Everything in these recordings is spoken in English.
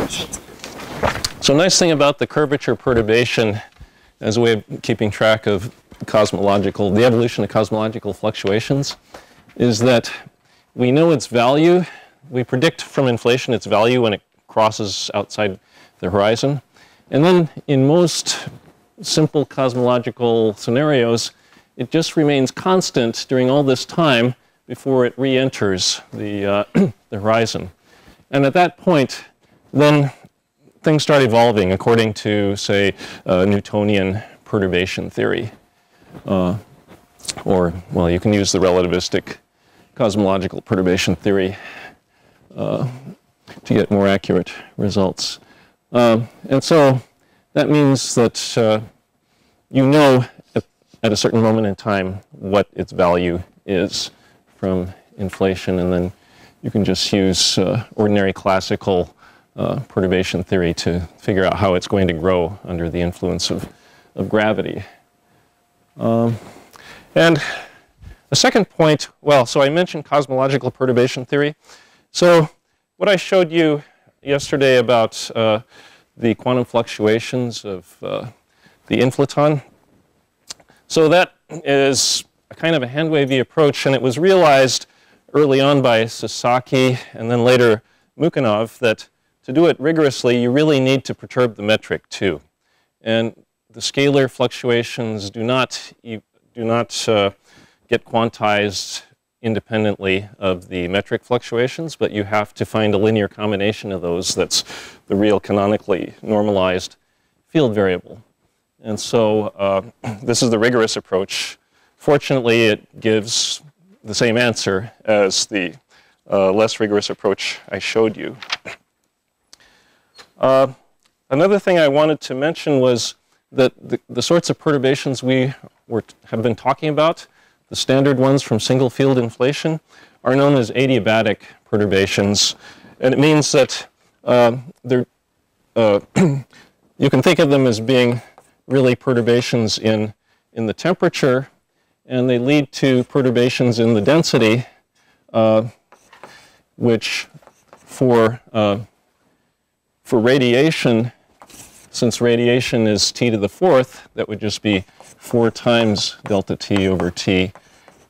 So a nice thing about the curvature perturbation as a way of keeping track of the evolution of cosmological fluctuations is that we know its value. We predict from inflation its value when it crosses outside the horizon. And then in most simple cosmological scenarios, it just remains constant during all this time before it re-enters the horizon. And at that point, then things start evolving according to, say, Newtonian perturbation theory. Or, well, you can use the relativistic cosmological perturbation theory to get more accurate results. And so that means that you know at a certain moment in time what its value is from inflation, and then you can just use ordinary classical perturbation theory to figure out how it's going to grow under the influence of gravity. And the second point, well, so I mentioned cosmological perturbation theory. So what I showed you yesterday about the quantum fluctuations of the inflaton, so that is a kind of a hand-wavy approach, and it was realized early on by Sasaki and then later Mukhanov that to do it rigorously, you really need to perturb the metric too. And the scalar fluctuations do not get quantized independently of the metric fluctuations, but you have to find a linear combination of those that's the real canonically normalized field variable. And so this is the rigorous approach. Fortunately, it gives the same answer as the less rigorous approach I showed you. Another thing I wanted to mention was that the sorts of perturbations we have been talking about, the standard ones from single field inflation, are known as adiabatic perturbations. And it means that you can think of them as being really perturbations in the temperature, and they lead to perturbations in the density, which for radiation, since radiation is t to the fourth, that would just be 4 times delta t over t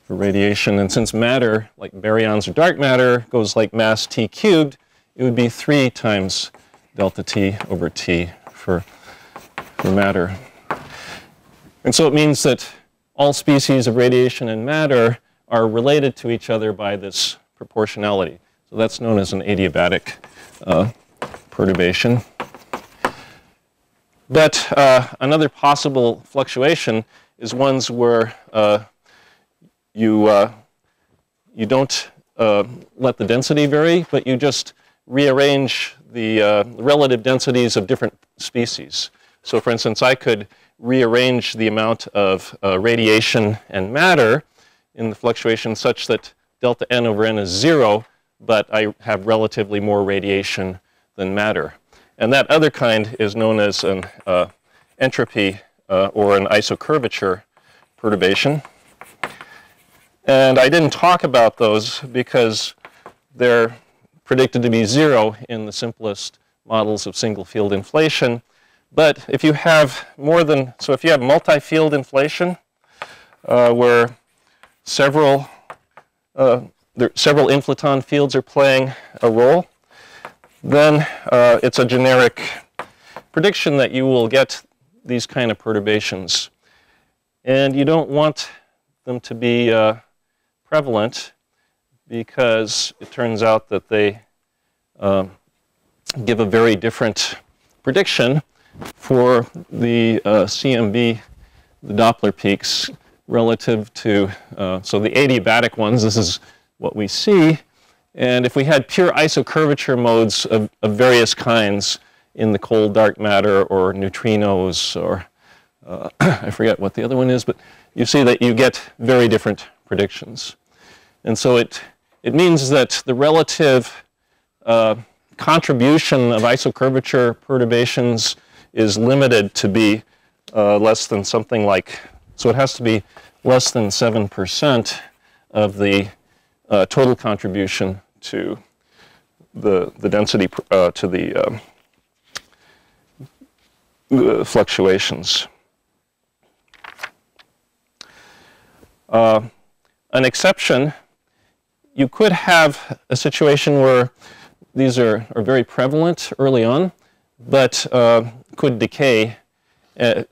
for radiation. And since matter, like baryons or dark matter, goes like mass t cubed, it would be 3 times delta t over t for matter. And so it means that all species of radiation and matter are related to each other by this proportionality. So that's known as an adiabatic perturbation. But another possible fluctuation is ones where you don't let the density vary, but you just rearrange the relative densities of different species. So for instance, I could rearrange the amount of radiation and matter in the fluctuation such that delta n over n is 0, but I have relatively more radiation than matter. And that other kind is known as an entropy or an isocurvature perturbation. And I didn't talk about those because they're predicted to be 0 in the simplest models of single field inflation. But if you have if you have multi-field inflation where several inflaton fields are playing a role, then it's a generic prediction that you will get these kind of perturbations. And you don't want them to be prevalent because it turns out that they give a very different prediction for the CMB, the Doppler peaks, relative to, so the adiabatic ones, this is what we see. And if we had pure isocurvature modes of various kinds in the cold dark matter or neutrinos or I forget what the other one is, but you see that you get very different predictions. And so it means that the relative contribution of isocurvature perturbations is limited to be less than something like, so it has to be less than 7% of the total contribution to the density, to the fluctuations. An exception, you could have a situation where these are very prevalent early on, but could decay.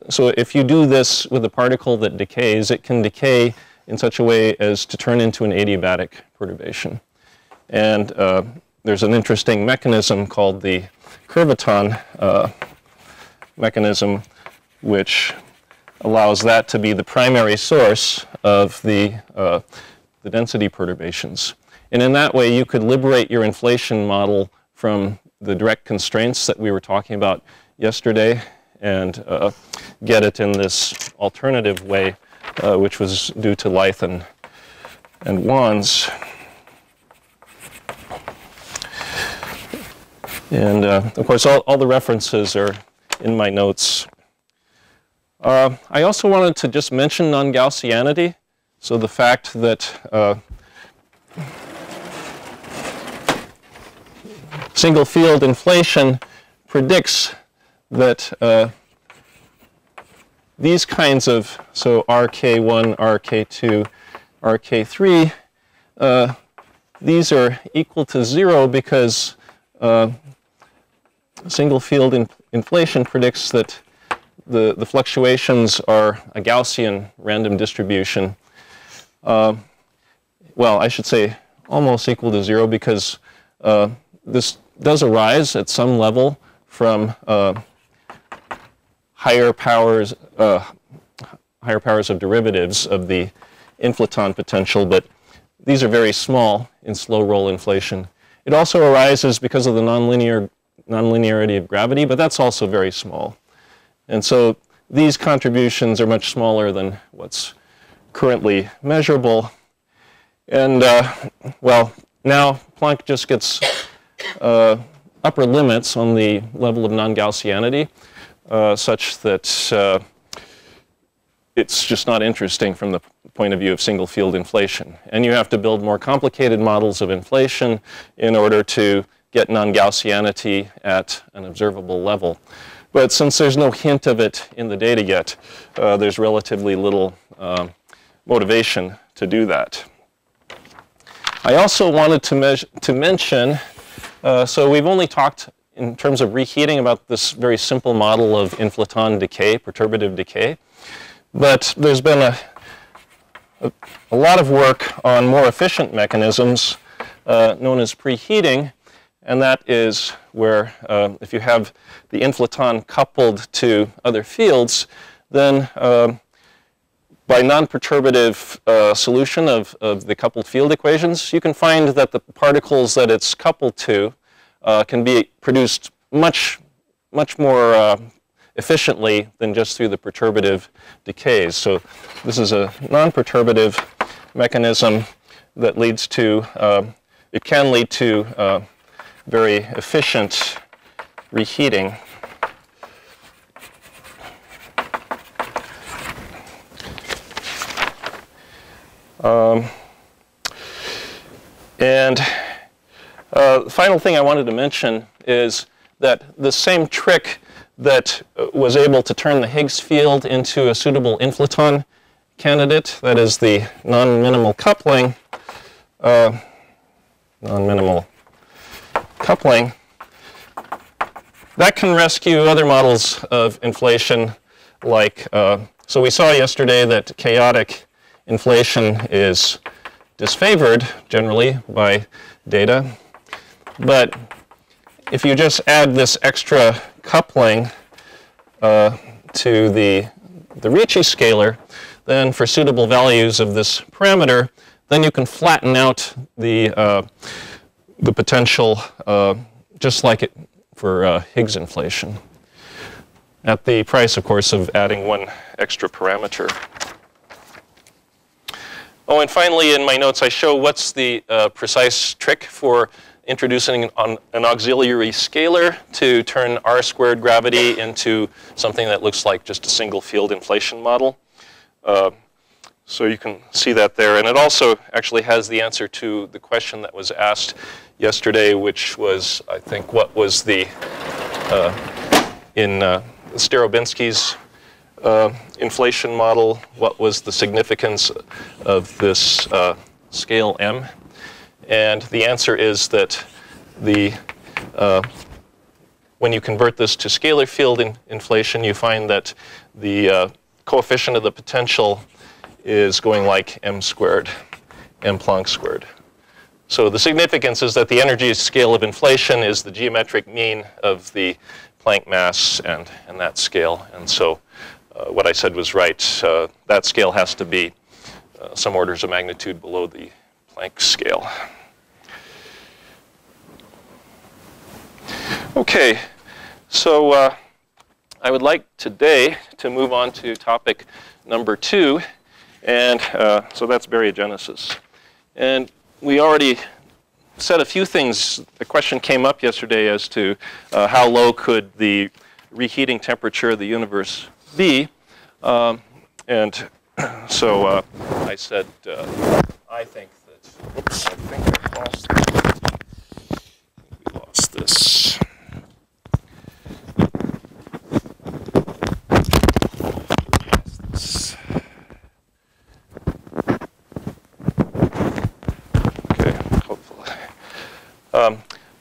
So if you do this with a particle that decays, it can decay in such a way as to turn into an adiabatic perturbation. And there's an interesting mechanism called the curvaton mechanism, which allows that to be the primary source of the density perturbations. And in that way, you could liberate your inflation model from the direct constraints that we were talking about yesterday and get it in this alternative way, which was due to Leith and Wands. And of course, all the references are in my notes. I also wanted to just mention non-Gaussianity. So the fact that single field inflation predicts that these kinds of, so RK1, RK2, RK3, these are equal to 0 because single field inflation predicts that the fluctuations are a Gaussian random distribution. Well, I should say almost equal to 0 because this does arise at some level from higher powers of derivatives of the inflaton potential, but these are very small in slow roll inflation. It also arises because of the nonlinearity of gravity, but that's also very small. And so these contributions are much smaller than what's currently measurable. And well, now Planck just gets upper limits on the level of non-Gaussianity such that it's just not interesting from the point of view of single field inflation. And you have to build more complicated models of inflation in order to get non-Gaussianity at an observable level. But since there's no hint of it in the data yet, there's relatively little motivation to do that. I also wanted to mention, so we've only talked in terms of reheating about this very simple model of inflaton decay, perturbative decay. But there's been a lot of work on more efficient mechanisms known as preheating, and that is where if you have the inflaton coupled to other fields, then by non-perturbative solution of the coupled field equations, you can find that the particles that it's coupled to can be produced much more efficiently than just through the perturbative decays. So this is a non-perturbative mechanism that leads to, it can lead to very efficient reheating. The final thing I wanted to mention is that the same trick that was able to turn the Higgs field into a suitable inflaton candidate, that is the non-minimal coupling, that can rescue other models of inflation like, so we saw yesterday that chaotic inflation is disfavored generally by data, but if you just add this extra coupling to the Ricci scalar, then for suitable values of this parameter, then you can flatten out the potential just like it for Higgs inflation, at the price, of course, of adding one extra parameter. Oh, and finally, in my notes, I show what's the precise trick for introducing an auxiliary scalar to turn R squared gravity into something that looks like just a single field inflation model. So you can see that there. And it also actually has the answer to the question that was asked yesterday, which was, I think, what was the, in Starobinsky's inflation model, what was the significance of this scale m? And the answer is that when you convert this to scalar field inflation, you find that the coefficient of the potential is going like m squared, m Planck squared. So the significance is that the energy scale of inflation is the geometric mean of the Planck mass and that scale. And so what I said was right. That scale has to be some orders of magnitude below the Planck scale. Okay, so I would like today to move on to topic number 2, and so that's baryogenesis. And we already said a few things. The question came up yesterday as to how low could the reheating temperature of the universe be, and so I said I think that. Oops, I think I lost this. We lost this.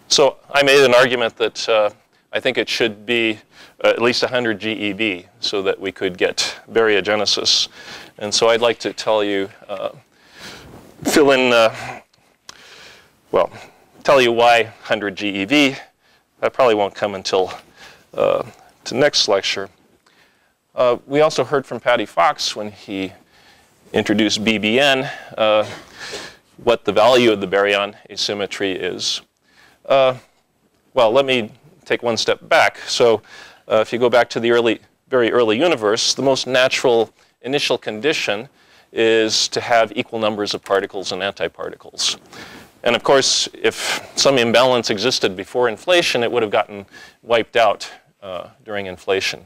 So I made an argument that I think it should be at least 100 GeV so that we could get baryogenesis. And so I'd like to tell you, tell you why 100 GeV. That probably won't come until to next lecture. We also heard from Patty Fox when he introduced BBN, what the value of the baryon asymmetry is. Well, let me take one step back. So if you go back to the very early universe, the most natural initial condition is to have equal numbers of particles and antiparticles. And of course, if some imbalance existed before inflation, it would have gotten wiped out during inflation.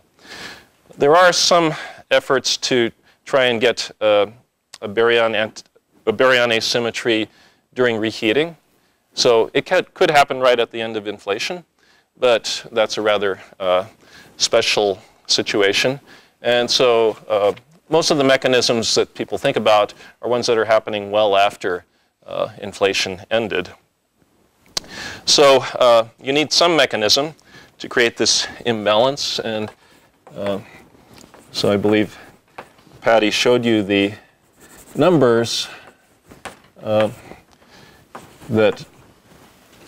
There are some efforts to try and get a baryon asymmetry during reheating. So it could happen right at the end of inflation, but that's a rather special situation. And so most of the mechanisms that people think about are ones that are happening well after inflation ended. So you need some mechanism to create this imbalance. And so I believe Patty showed you the numbers that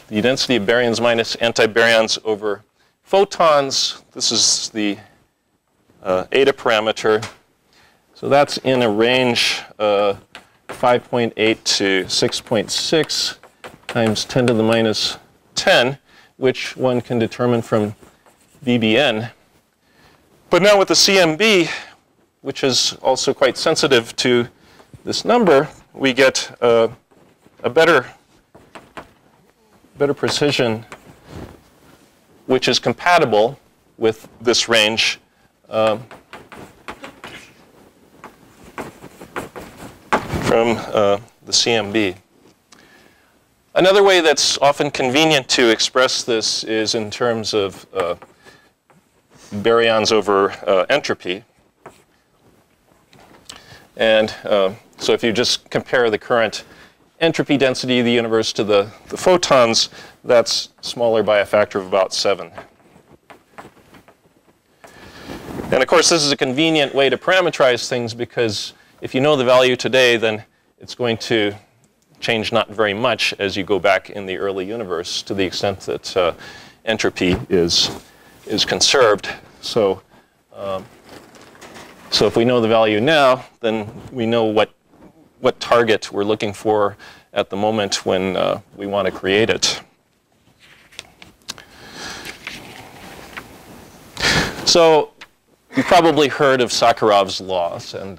the density of baryons minus antibaryons over photons, this is the eta parameter. So that's in a range 5.8 to 6.6 times 10 to the minus 10, which one can determine from BBN. But now with the CMB, which is also quite sensitive to this number, we get a better precision, which is compatible with this range from the CMB. Another way that's often convenient to express this is in terms of baryons over entropy. And so if you just compare the current entropy density of the universe to the photons, that's smaller by a factor of about 7. And of course, this is a convenient way to parameterize things because if you know the value today, then it's going to change not very much as you go back in the early universe to the extent that entropy is conserved. So, so if we know the value now, then we know what target we're looking for at the moment when we want to create it. So you've probably heard of Sakharov's laws, and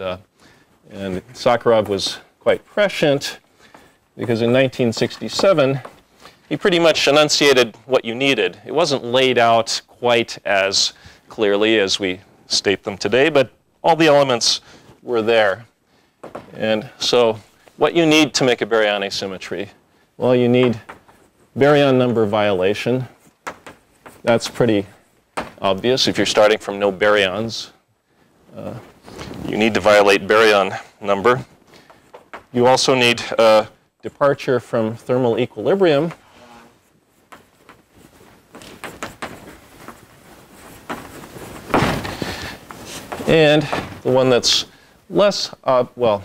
Sakharov was quite prescient because in 1967 he pretty much enunciated what you needed. It wasn't laid out quite as clearly as we state them today, but all the elements were there. And so what you need to make a baryon asymmetry, well, you need baryon number violation. That's pretty obvious. If you're starting from no baryons, you need to violate baryon number. You also need departure from thermal equilibrium. And the one that's less, well,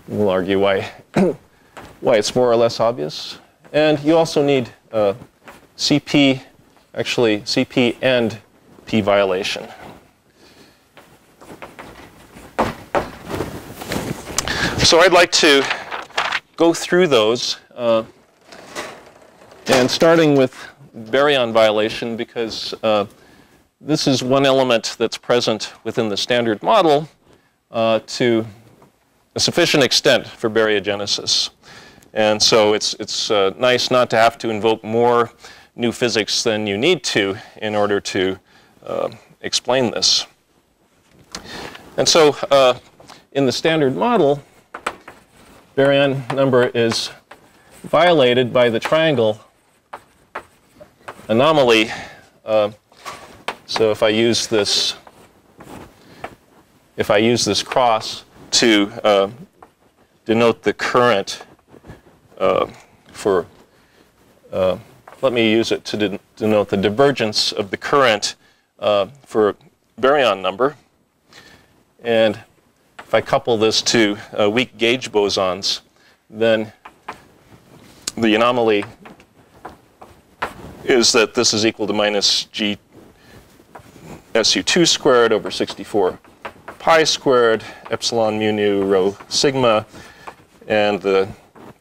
we'll argue why, why it's more or less obvious. And you also need CP, actually CP and P violation. So I'd like to go through those, and starting with baryon violation, because this is one element that's present within the standard model to a sufficient extent for baryogenesis. And so it's nice not to have to invoke more new physics than you need to in order to explain this. And so in the standard model, baryon number is violated by the triangle anomaly. So if I use this cross to denote the current let me use it to denote the divergence of the current for baryon number. And if I couple this to weak gauge bosons, then the anomaly is that this is equal to minus G SU2 squared over 64 pi squared epsilon mu nu rho sigma, and the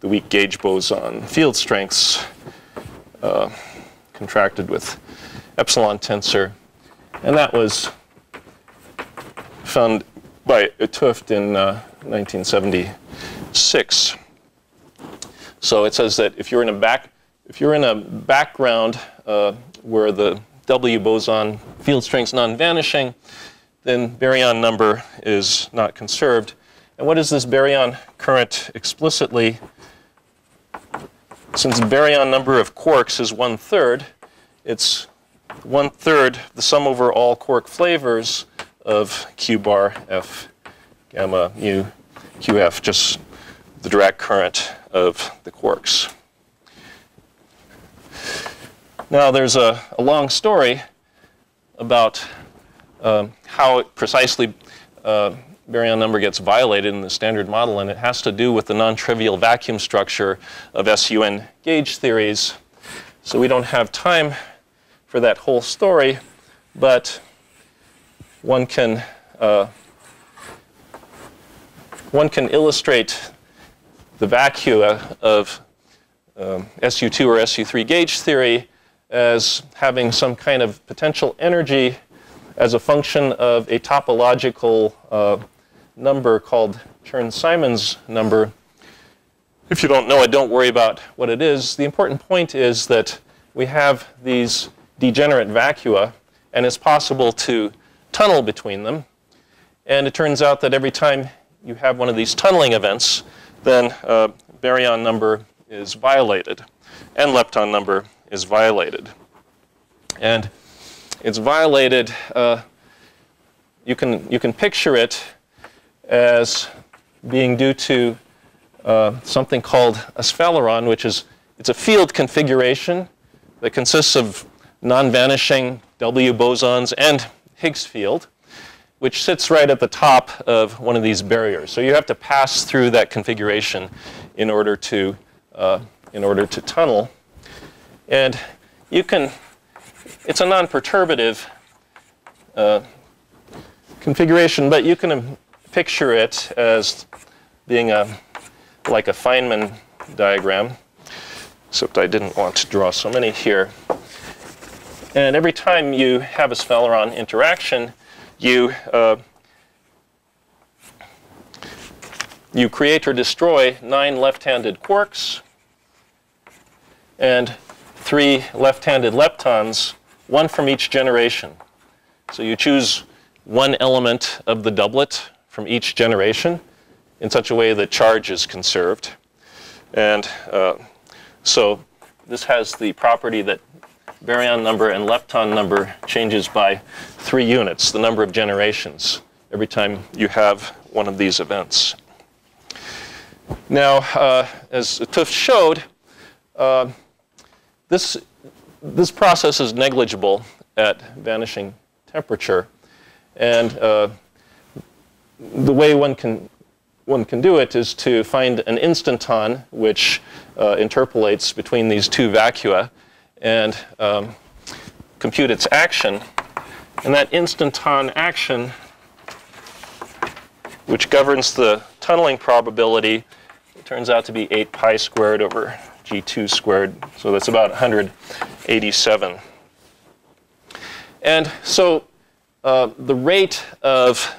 weak gauge boson field strengths contracted with epsilon tensor. And that was found by 't Hooft in 1976. So it says that if you're in a background where the W boson field strength's non-vanishing, then baryon number is not conserved. And what is this baryon current explicitly? Since baryon number of quarks is 1/3, it's 1/3 the sum over all quark flavors of Q bar F gamma mu QF, just the Dirac current of the quarks. Now there's a long story about how precisely baryon number gets violated in the standard model, and it has to do with the non-trivial vacuum structure of SUN gauge theories. So we don't have time for that whole story, but one can illustrate the vacua of SU2 or SU3 gauge theory as having some kind of potential energy as a function of a topological number called Chern-Simons number. If you don't know it, don't worry about what it is. The important point is that we have these degenerate vacua, and it's possible to tunnel between them. And it turns out that every time you have one of these tunneling events, then baryon number is violated, and lepton number is violated. And it's violated, you can picture it as being due to something called a sphaleron, which is, it's a field configuration that consists of non-vanishing W bosons and Higgs field, which sits right at the top of one of these barriers. So you have to pass through that configuration in order to tunnel. And you can, it's a non-perturbative configuration, but you can picture it as being like a Feynman diagram, except I didn't want to draw so many here. And every time you have a sphaleron interaction, you create or destroy 9 left-handed quarks and 3 left-handed leptons, 1 from each generation. So you choose one element of the doublet from each generation in such a way that charge is conserved. And so this has the property that baryon number and lepton number changes by 3 units, the number of generations, every time you have one of these events. Now, as Tufts showed, this process is negligible at vanishing temperature, and the way one can do it is to find an instanton which interpolates between these two vacua and compute its action. And that instanton action, which governs the tunneling probability, it turns out to be 8 pi squared over g2 squared. So that's about 187. And so the rate of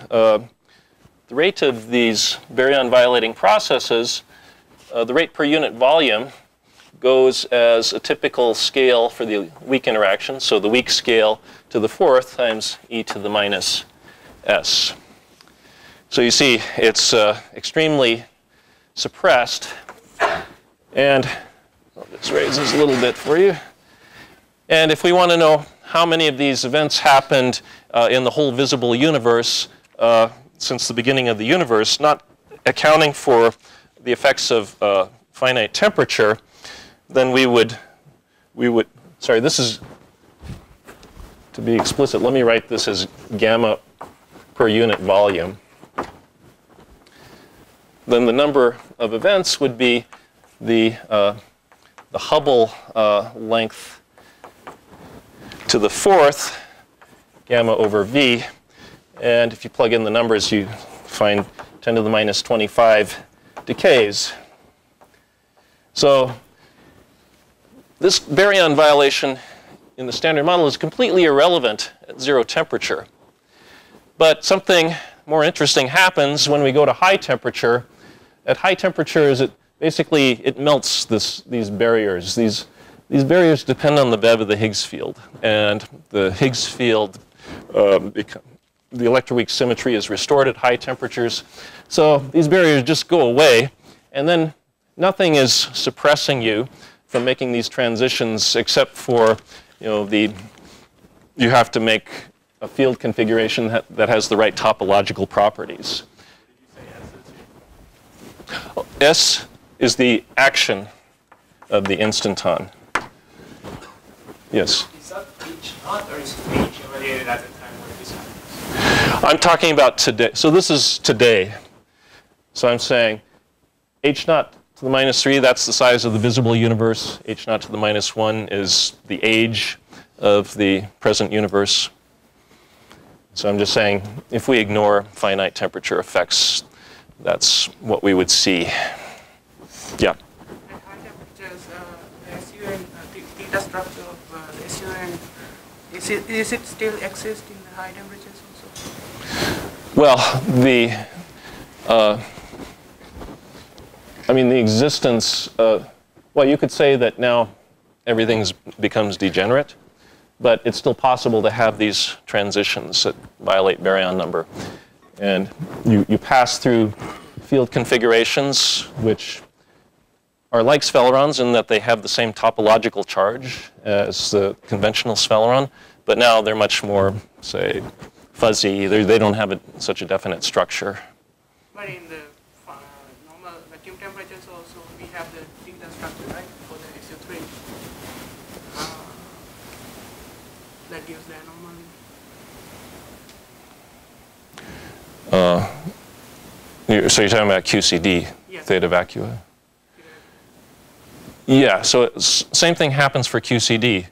these baryon violating processes, the rate per unit volume, goes as a typical scale for the weak interaction. So the weak scale to the 4th times e to the minus s. So you see it's extremely suppressed. And I'll just raise this a little bit for you. And if we want to know how many of these events happened in the whole visible universe since the beginning of the universe, not accounting for the effects of finite temperature, then we would, sorry, this is, to be explicit, let me write this as gamma per unit volume. Then the number of events would be the Hubble length to the 4th, gamma over v. And if you plug in the numbers, you find 10 to the minus 25 decays. So this baryon violation in the standard model is completely irrelevant at 0 temperature. But something more interesting happens when we go to high temperature. At high temperatures, it melts these barriers. These barriers depend on the Bev of the Higgs field. And the Higgs field, the electroweak symmetry is restored at high temperatures. So these barriers just go away. And then nothing is suppressing you from making these transitions except for, you have to make a field configuration that has the right topological properties. S is the action of the instanton. Yes? Is that H naught or is H evaluated at the time where this happens? I'm talking about today. So this is today. So I'm saying H naught to the minus 3, that's the size of the visible universe. H naught to the minus 1 is the age of the present universe. So I'm just saying, if we ignore finite temperature effects, that's what we would see. Yeah? At high temperatures, the SUN, theta structure of the SUN, is it still exist in the high temperatures also? Well, the existence, well, you could say that now everything becomes degenerate, but it's still possible to have these transitions that violate baryon number. And you pass through field configurations which are like sphelerons in that they have the same topological charge as the conventional spheleron, but now they're much more, say, fuzzy. They don't have such a definite structure. But in the normal vacuum temperatures also, we have the theta structure, right, for the SU3. That gives the anomaly. So you're talking about QCD, yes. theta vacua? Yeah, so same thing happens for QCD.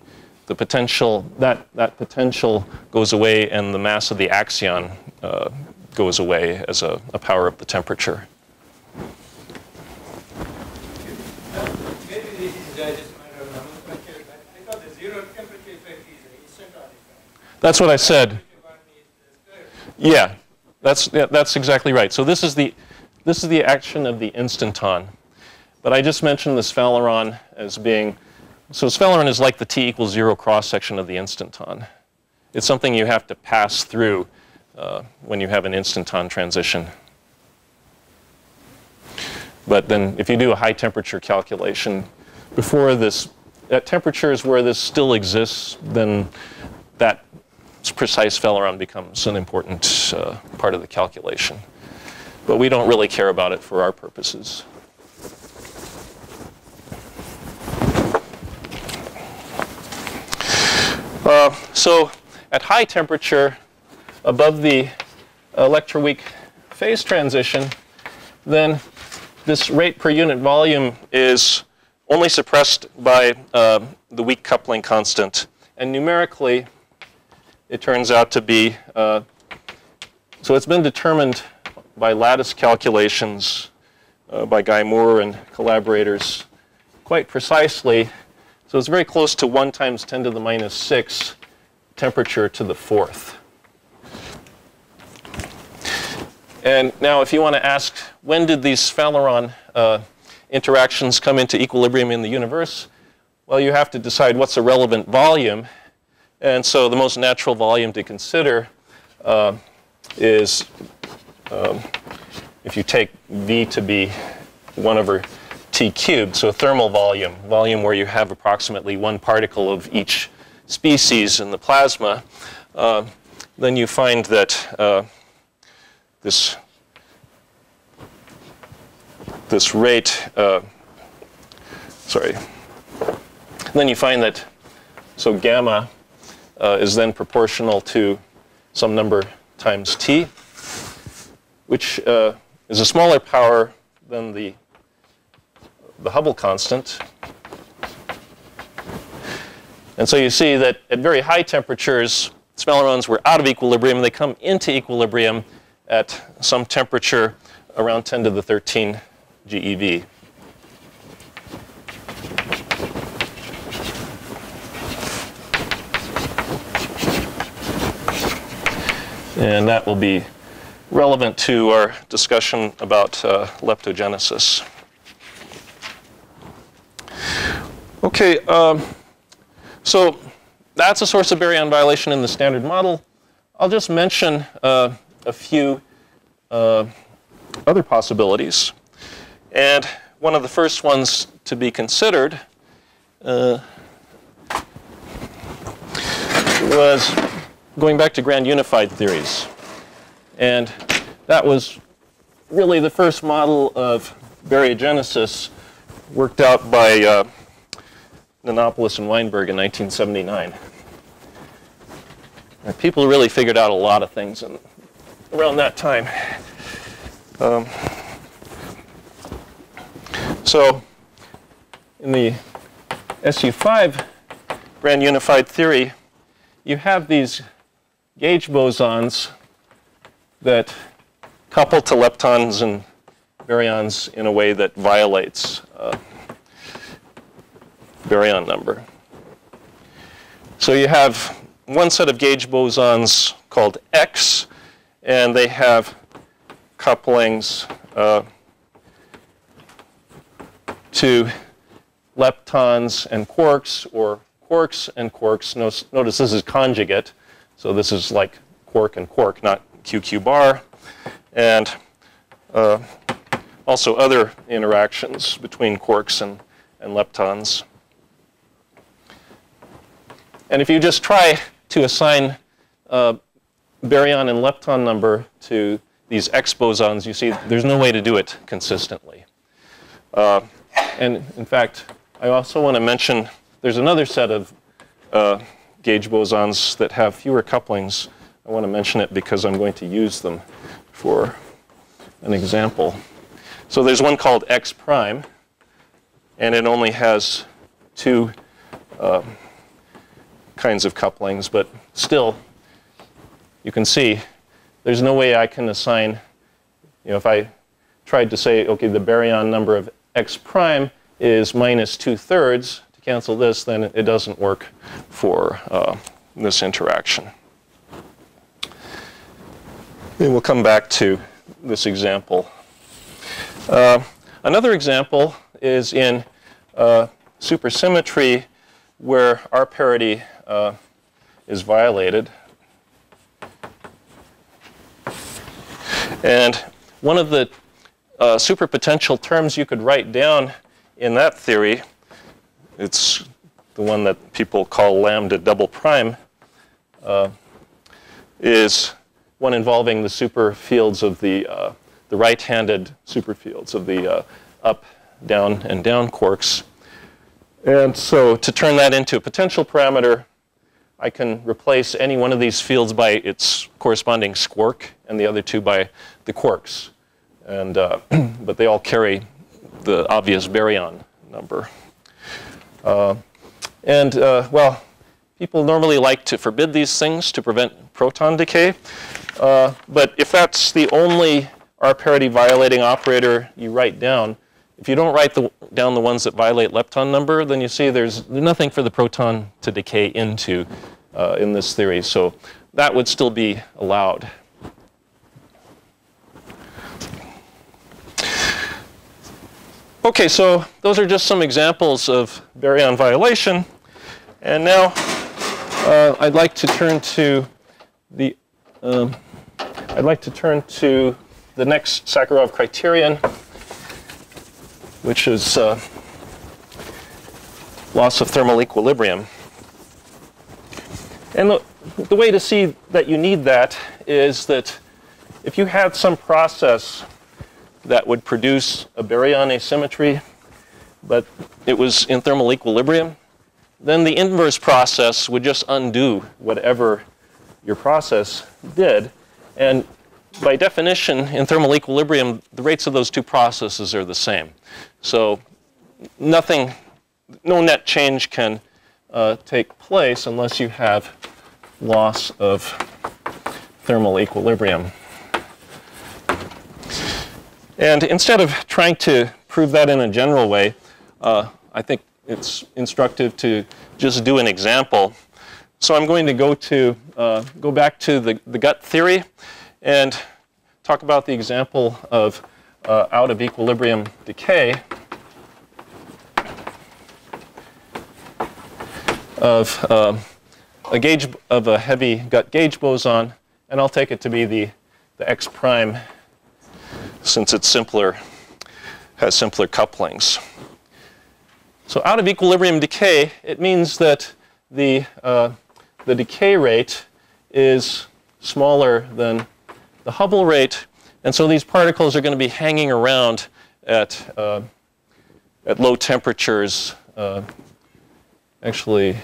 The potential, that potential goes away and the mass of the axion goes away as a power of the temperature. Maybe this is just a matter of nomenclature, but I thought the 0 temperature effect is an instanton effect. That's what I said. Yeah, that's exactly right. So this is the action of the instanton. But I just mentioned the spheleron as being, so spheleron is like the t equals 0 cross-section of the instanton. It's something you have to pass through when you have an instanton transition. But then if you do a high temperature calculation, before this at temperatures where this still exists, then that precise Faleron becomes an important part of the calculation. But we don't really care about it for our purposes. So at high temperature, above the electroweak phase transition, then this rate per unit volume is only suppressed by the weak coupling constant. And numerically, it turns out to be, so it's been determined by lattice calculations by Guy Moore and collaborators quite precisely. So it's very close to 1 times 10 to the minus 6 temperature to the 4th. And now if you want to ask, when did these Faleron interactions come into equilibrium in the universe? Well, you have to decide what's a relevant volume. And so the most natural volume to consider is if you take V to be 1 over T cubed, so thermal volume where you have approximately 1 particle of each species in the plasma, then you find that this rate, then you find that, so gamma is then proportional to some number times T, which is a smaller power than the Hubble constant. And so you see that at very high temperatures, Falerons were out of equilibrium. They come into equilibrium at some temperature around 10 to the 13 GeV. And that will be relevant to our discussion about leptogenesis. Okay, so that's a source of baryon violation in the standard model. I'll just mention a few other possibilities. And one of the first ones to be considered was going back to grand unified theories. And that was really the first model of baryogenesis worked out by Nanopoulos and Weinberg in 1979. And people really figured out a lot of things around that time. So in the SU5 grand unified theory, you have these gauge bosons that couple to leptons and baryons in a way that violates baryon number. So you have one set of gauge bosons called X, and they have couplings to leptons and quarks, or quarks and quarks. Notice this is conjugate, so this is like quark and quark, not QQ bar. And also other interactions between quarks and leptons. And if you just try to assign baryon and lepton number to these X bosons, you see there's no way to do it consistently. And in fact, I also want to mention there's another set of gauge bosons that have fewer couplings. I want to mention it because I'm going to use them for an example. So there's one called X prime, and it only has 2 kinds of couplings, but still, you can see there's no way I can assign, if I tried to say, okay, the baryon number of X prime is minus 2/3 to cancel this, then it doesn't work for this interaction. And we'll come back to this example. Another example is in supersymmetry where R parity is violated. And one of the superpotential terms you could write down in that theory, it's the one that people call lambda double prime, is one involving the superfields of the right-handed superfields of the up, down, and down quarks. And so to turn that into a potential parameter, I can replace any one of these fields by its corresponding squark and the other two by the quarks. And, but they all carry the obvious baryon number. Well, people normally like to forbid these things to prevent proton decay. But if that's the only R-parity violating operator you write down, if you don't write down the ones that violate lepton number, then you see there's nothing for the proton to decay into in this theory. So that would still be allowed. Okay, so those are just some examples of baryon violation. And now I'd like to turn to the next Sakharov criterion, which is loss of thermal equilibrium. And the way to see that you need that is that if you had some process that would produce a baryon asymmetry, but it was in thermal equilibrium, then the inverse process would just undo whatever your process did. And by definition, in thermal equilibrium, the rates of those two processes are the same. So no net change can take place unless you have loss of thermal equilibrium. And instead of trying to prove that in a general way, I think it's instructive to just do an example. So I'm going to go back to the gut theory and talk about the example of out of equilibrium decay of a heavy gut gauge boson, and I'll take it to be the X prime, since it's simpler, has simpler couplings. So out of equilibrium decay, it means that the decay rate is smaller than the Hubble rate, and so these particles are going to be hanging around at low temperatures. Actually,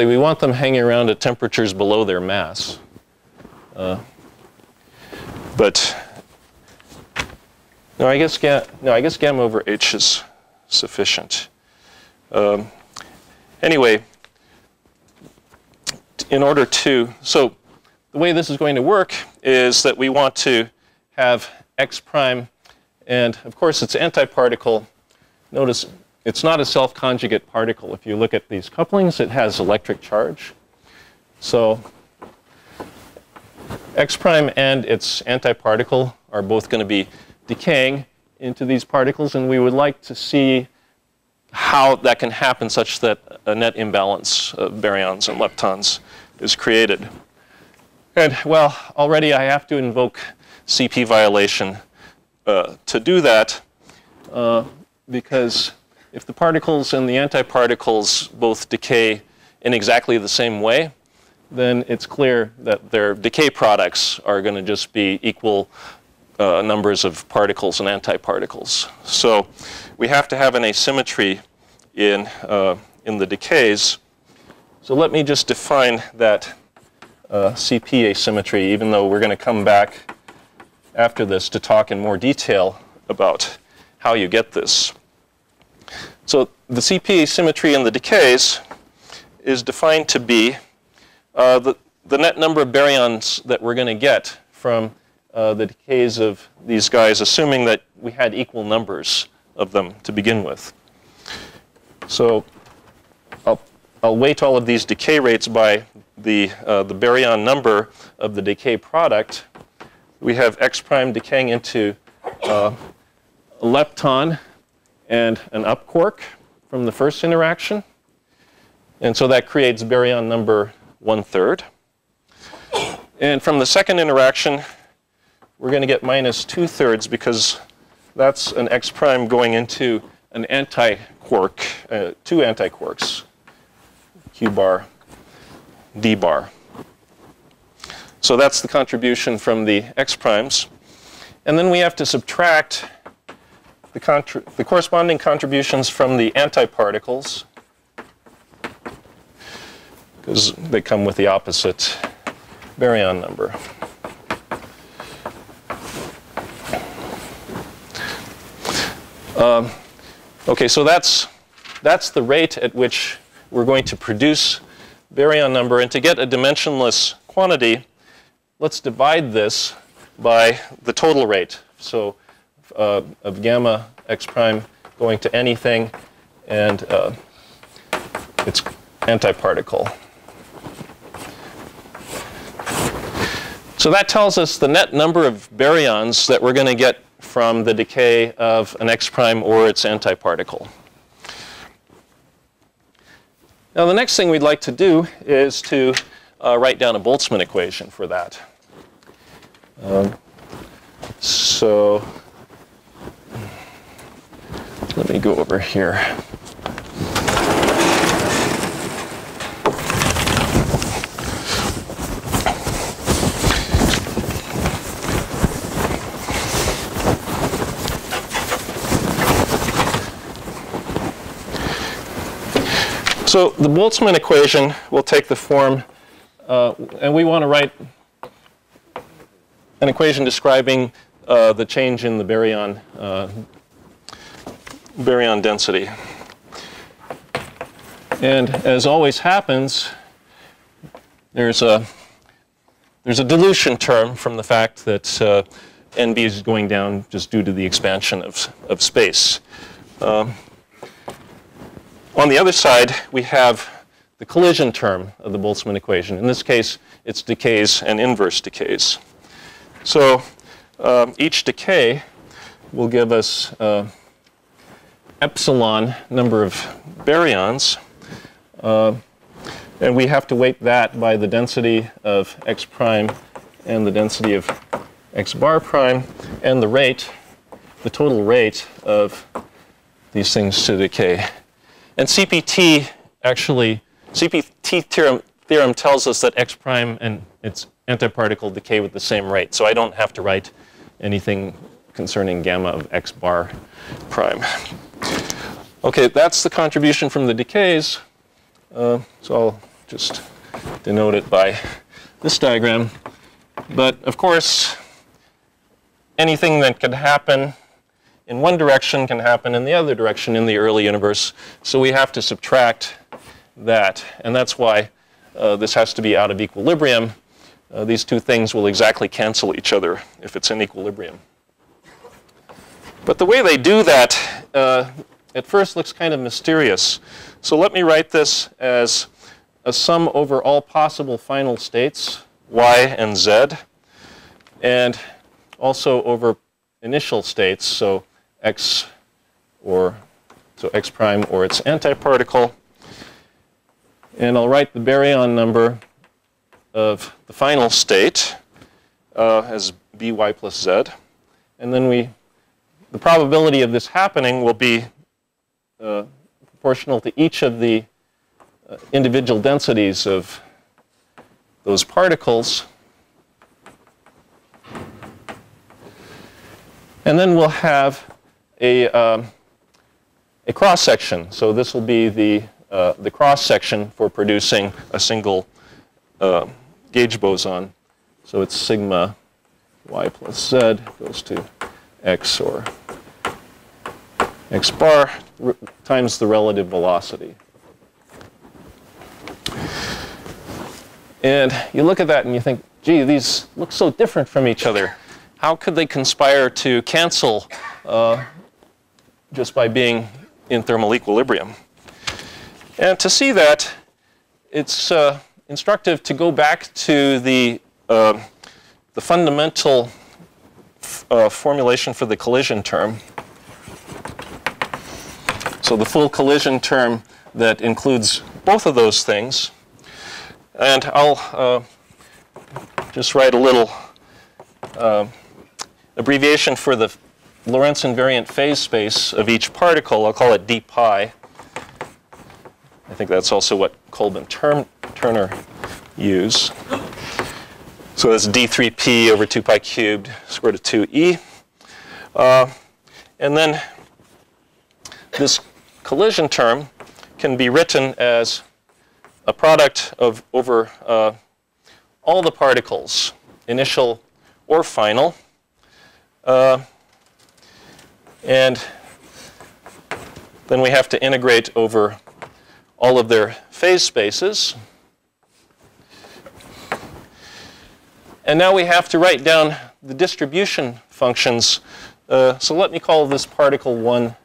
we want them hanging around at temperatures below their mass. But no, I guess gamma over h is sufficient. Anyway, so the way this is going to work is that we want to have X prime, and of course it's antiparticle. Notice it's not a self-conjugate particle. If you look at these couplings, it has electric charge. So X prime and its antiparticle are both going to be decaying into these particles, and we would like to see how that can happen such that a net imbalance of baryons and leptons is created. And well, already I have to invoke CP violation to do that, because if the particles and the antiparticles both decay in exactly the same way, then it's clear that their decay products are going to just be equal numbers of particles and antiparticles. So we have to have an asymmetry in the decays. So let me just define that CP asymmetry, even though we're going to come back after this to talk in more detail about how you get this. So the CP asymmetry in the decays is defined to be the net number of baryons that we're going to get from the decays of these guys, assuming that we had equal numbers of them to begin with. So I'll weight all of these decay rates by the baryon number of the decay product. We have X prime decaying into a lepton and an up quark from the first interaction. And so that creates baryon number 1/3. And from the second interaction, we're going to get minus 2/3 because that's an X prime going into an anti-quark, two anti-quarks, Q bar, D bar. So that's the contribution from the X primes. And then we have to subtract the corresponding contributions from the antiparticles, because they come with the opposite baryon number. Okay, so that's the rate at which we're going to produce baryon number. And to get a dimensionless quantity, let's divide this by the total rate. So of gamma X prime going to anything, and its antiparticle. So that tells us the net number of baryons that we're going to get from the decay of an X prime or its antiparticle. Now the next thing we'd like to do is to write down a Boltzmann equation for that. So let me go over here. So the Boltzmann equation will take the form, and we want to write an equation describing the change in the baryon density. And as always happens, there's a dilution term from the fact that NB is going down just due to the expansion of space. On the other side, we have the collision term of the Boltzmann equation. In this case, it's decays and inverse decays. So each decay will give us epsilon number of baryons. And we have to weight that by the density of X prime and the density of X bar prime and the rate, the total rate of these things to decay. And CPT theorem tells us that X prime and its antiparticle decay with the same rate. So I don't have to write anything concerning gamma of X bar prime. Okay, that's the contribution from the decays. So I'll just denote it by this diagram. But of course, anything that could happen in one direction can happen in the other direction in the early universe. So we have to subtract that. And that's why this has to be out of equilibrium. These two things will exactly cancel each other if it's in equilibrium. But the way they do that at first looks kind of mysterious. So let me write this as a sum over all possible final states, y and z, and also over initial states, so X prime or its antiparticle. And I'll write the baryon number of the final state as by plus z. And then the probability of this happening will be proportional to each of the individual densities of those particles. And then we'll have a cross-section. So this will be the cross-section for producing a single gauge boson. So it's sigma y plus z goes to x or x bar times the relative velocity. And you look at that and you think, gee, these look so different from each other. How could they conspire to cancel just by being in thermal equilibrium? And to see that, it's instructive to go back to the fundamental formulation for the collision term. So the full collision term that includes both of those things. And I'll just write a little abbreviation for the Lorentz invariant phase space of each particle. I'll call it d pi. I think that's also what Kolb and Turner use. So that's d3p over 2 pi cubed square root of 2e. And then this collision term can be written as a product of over all the particles, initial or final. And then we have to integrate over all of their phase spaces. And now we have to write down the distribution functions. So let me call this particle 1.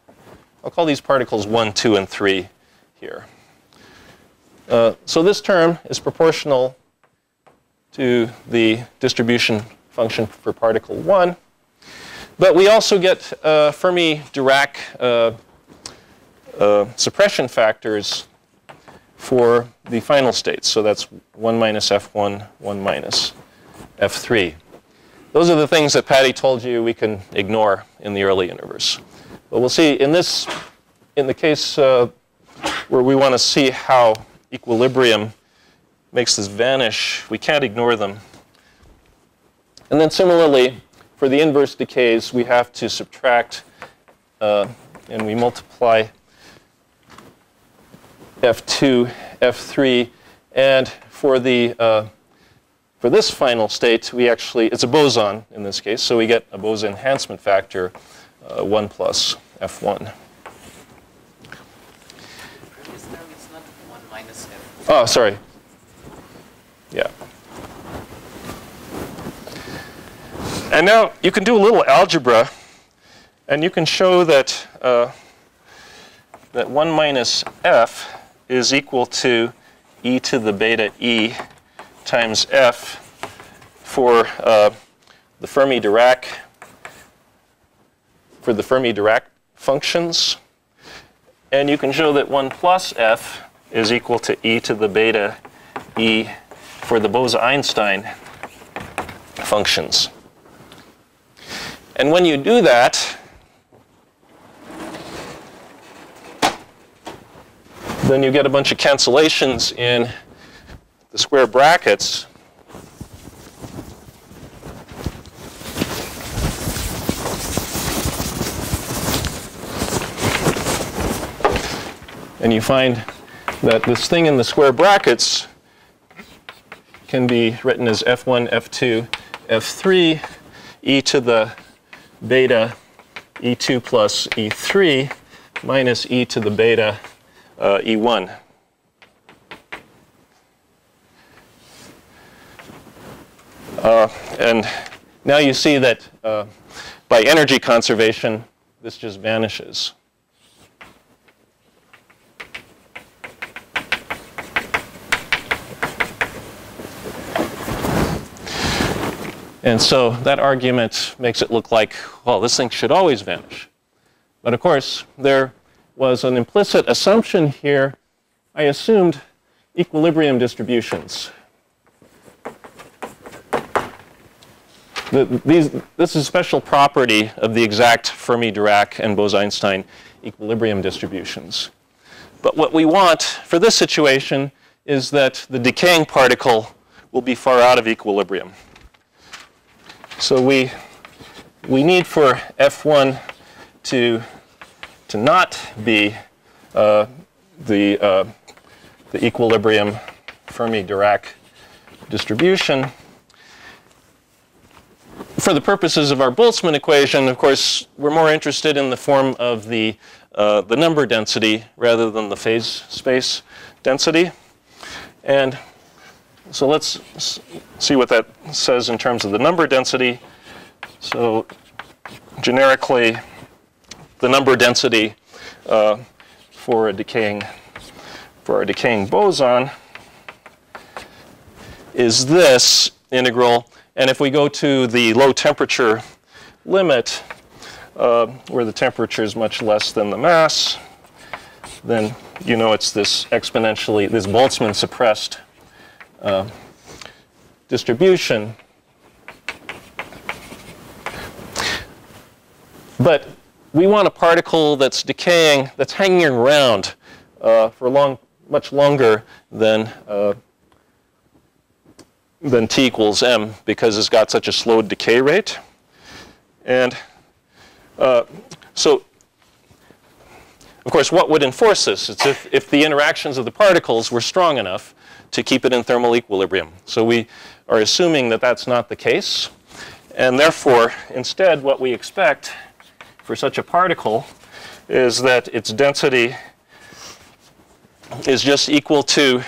I'll call these particles 1, 2, and 3 here. So this term is proportional to the distribution function for particle 1. But we also get Fermi-Dirac suppression factors for the final states. So that's 1 minus F1, 1 minus F3. Those are the things that Patty told you we can ignore in the early universe. But we'll see in the case where we want to see how equilibrium makes this vanish, we can't ignore them. And then similarly, for the inverse decays, we have to subtract and we multiply F2, F3, and for this final state, we actually, it's a boson in this case, so we get a boson enhancement factor 1 plus F1. Previous term is not 1 minus F. Oh, sorry. Yeah. And now you can do a little algebra, and you can show that that 1 minus F is equal to e to the beta e times F for the Fermi-Dirac functions. And you can show that 1 plus F is equal to e to the beta e for the Bose-Einstein functions. And when you do that, then you get a bunch of cancellations in the square brackets. And you find that this thing in the square brackets can be written as F1, F2, F3, e to the beta E2 plus E3 minus e to the beta E1. And now you see that by energy conservation, this just vanishes. And so that argument makes it look like, well, this thing should always vanish. But of course, there was an implicit assumption here. I assumed equilibrium distributions. This is a special property of the exact Fermi-Dirac and Bose-Einstein equilibrium distributions. But what we want for this situation is that the decaying particle will be far out of equilibrium. So we need for F1 to not be the equilibrium Fermi-Dirac distribution. For the purposes of our Boltzmann equation, of course, we're more interested in the form of the number density rather than the phase space density. And so let's see what that says in terms of the number density. So generically, the number density for our decaying boson is this integral. And if we go to the low temperature limit, where the temperature is much less than the mass, then you know it's this exponentially, this Boltzmann suppressed distribution. But we want a particle that's decaying, that's hanging around for much longer than t equals m, because it's got such a slowed decay rate. And so, of course, what would enforce this? It's if the interactions of the particles were strong enough to keep it in thermal equilibrium. So we are assuming that that's not the case. And therefore, instead, what we expect for such a particle is that its density is just equal to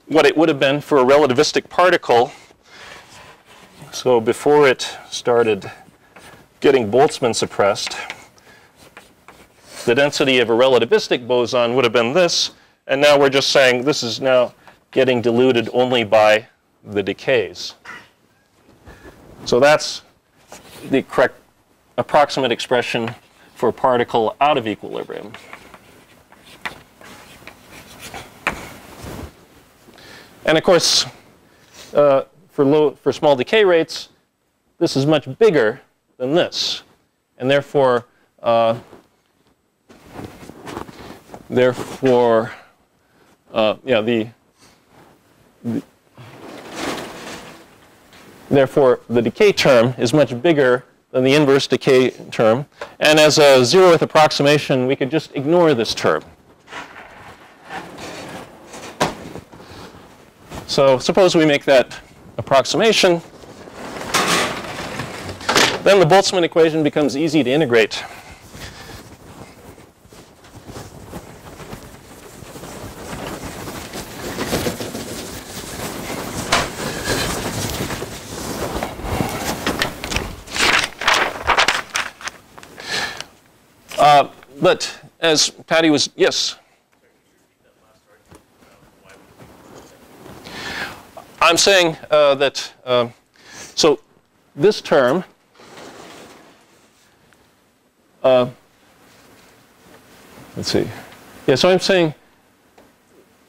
what it would have been for a relativistic particle. So before it started getting Boltzmann suppressed, the density of a relativistic boson would have been this, and now we're just saying this is now getting diluted only by the decays. So that's the correct approximate expression for a particle out of equilibrium. And of course, for small decay rates, this is much bigger than this, and therefore therefore the decay term is much bigger than the inverse decay term, and as a zeroth approximation, we could just ignore this term. So suppose we make that approximation, then the Boltzmann equation becomes easy to integrate. But as Patty was, yes? I'm saying that, so this term, let's see. Yeah, so I'm saying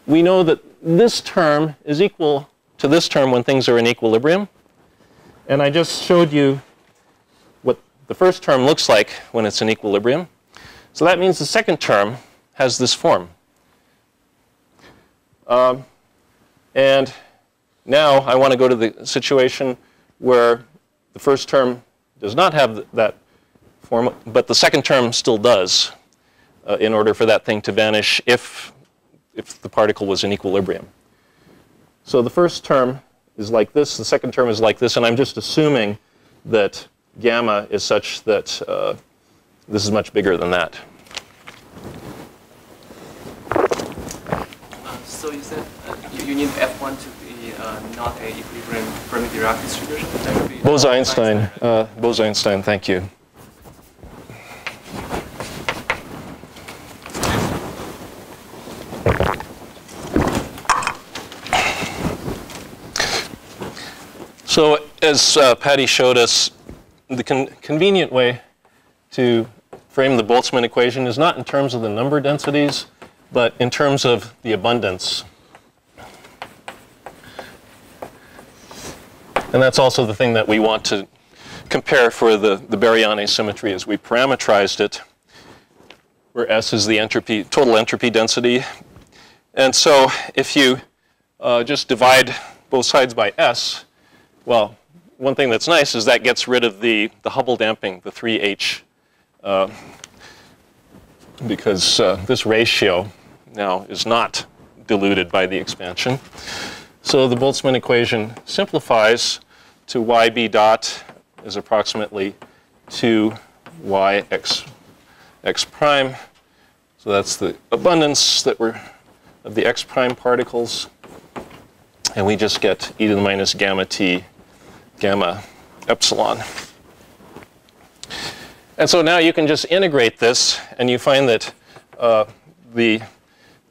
we know that this term is equal to this term when things are in equilibrium. And I just showed you what the first term looks like when it's in equilibrium. So that means the second term has this form. And now I want to go to the situation where the first term does not have that form, but the second term still does, in order for that thing to vanish if the particle was in equilibrium. So the first term is like this, the second term is like this, and I'm just assuming that gamma is such that this is much bigger than that. So you said you need F1 to be not a equilibrium Fermi-Dirac distribution? Bose-Einstein. Bose-Einstein, thank you. So as Patty showed us, the convenient way to frame the Boltzmann equation is not in terms of the number densities, but in terms of the abundance. And that's also the thing that we want to compare for the baryon asymmetry as we parameterized it, where S is the entropy, total entropy density. And so if you just divide both sides by S, well, one thing that's nice is that gets rid of the Hubble damping, the 3H, because this ratio now is not diluted by the expansion. So the Boltzmann equation simplifies to yb dot is approximately 2y x prime. So that's the abundance that of the x prime particles. And we just get e to the minus gamma t gamma epsilon. And so now you can just integrate this, and you find that the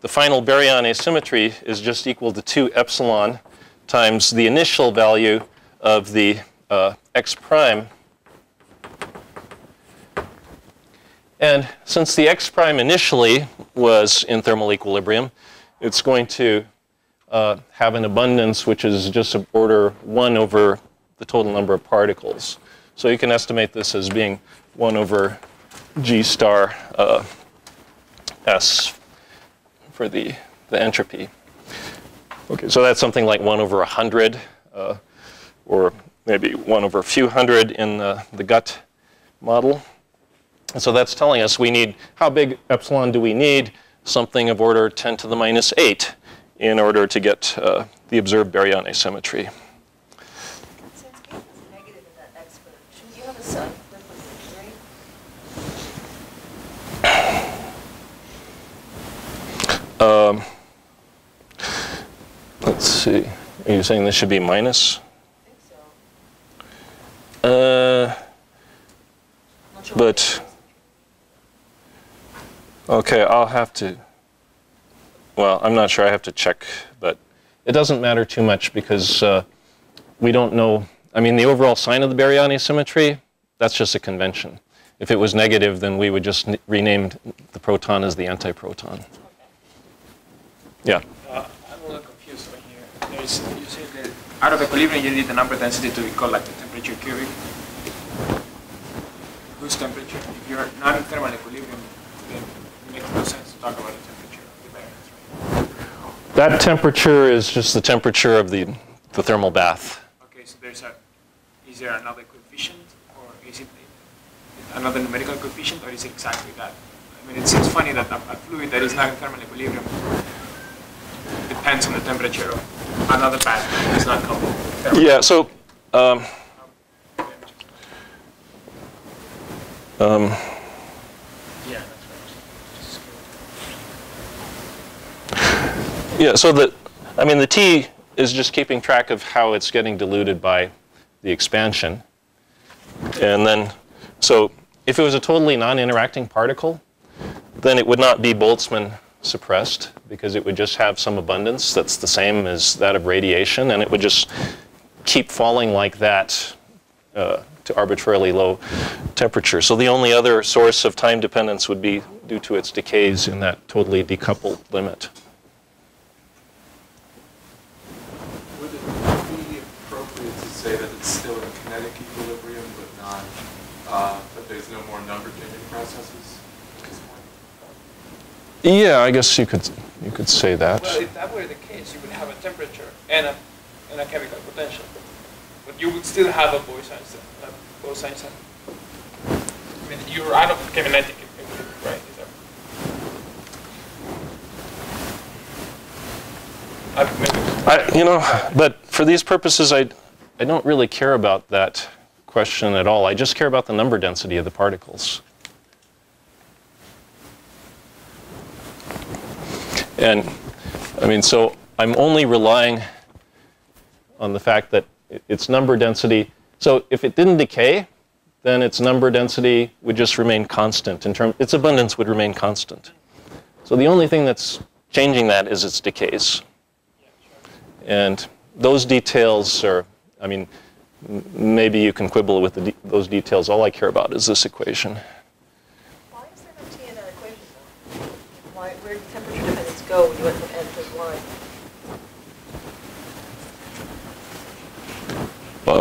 final baryon asymmetry is just equal to 2 epsilon times the initial value of the x prime. And since the x prime initially was in thermal equilibrium, it's going to have an abundance which is just of order 1 over the total number of particles. So you can estimate this as being 1 over G star S for the entropy. Okay, so that's something like 1 over 100, or maybe 1 over a few hundred in the gut model. And so that's telling us we need, how big epsilon do we need? Something of order 10 to the minus 8 in order to get the observed baryon asymmetry. Since K is negative in that expert, shouldn't you have a sign flip with the Let's see. Are you saying this should be minus? I think so. But okay, I'll have to. Well, I'm not sure. I have to check, but it doesn't matter too much because we don't know. I mean, the overall sign of the baryon asymmetry, that's just a convention. If it was negative, then we would just rename the proton as the antiproton. Okay. Yeah. I'm a little confused over here. You say that out of equilibrium you need the number density to be called like the temperature cubic. Whose temperature? If you're not in thermal equilibrium, then it makes no sense to talk about the temperature of the baryons, right? That temperature is just the temperature of the thermal bath. Okay, so is there another coefficient, or is it another numerical coefficient, or is it exactly that? I mean, it seems funny that a fluid that is not in thermal equilibrium depends on the temperature of another bath that is not coupled. Yeah, so Yeah, yeah, so I mean, the T is just keeping track of how it's getting diluted by the expansion. And then, so if it was a totally non-interacting particle, then it would not be Boltzmann suppressed because it would just have some abundance that's the same as that of radiation, and it would just keep falling like that to arbitrarily low temperature. So the only other source of time dependence would be due to its decays in that totally decoupled limit. Would it be appropriate to say that it's still in kinetic equilibrium, but not, that there's no more number changing processes at this point? Yeah, I guess you could say that. Well, if that were the case, you would have a temperature and a chemical potential, but you would still have a Bose-Einstein. I mean, you're out of kinetic equilibrium, right? But for these purposes, I don't really care about that question at all. I just care about the number density of the particles. And I mean, so I'm only relying on the fact that its number density. So if it didn't decay, then its number density would just remain constant. Its abundance would remain constant. So the only thing that's changing that is its decays. And those details are, I mean, maybe you can quibble with those details. All I care about is this equation. Why is there no T in that equation, though? Where did temperature dependence go when you went from N to Y?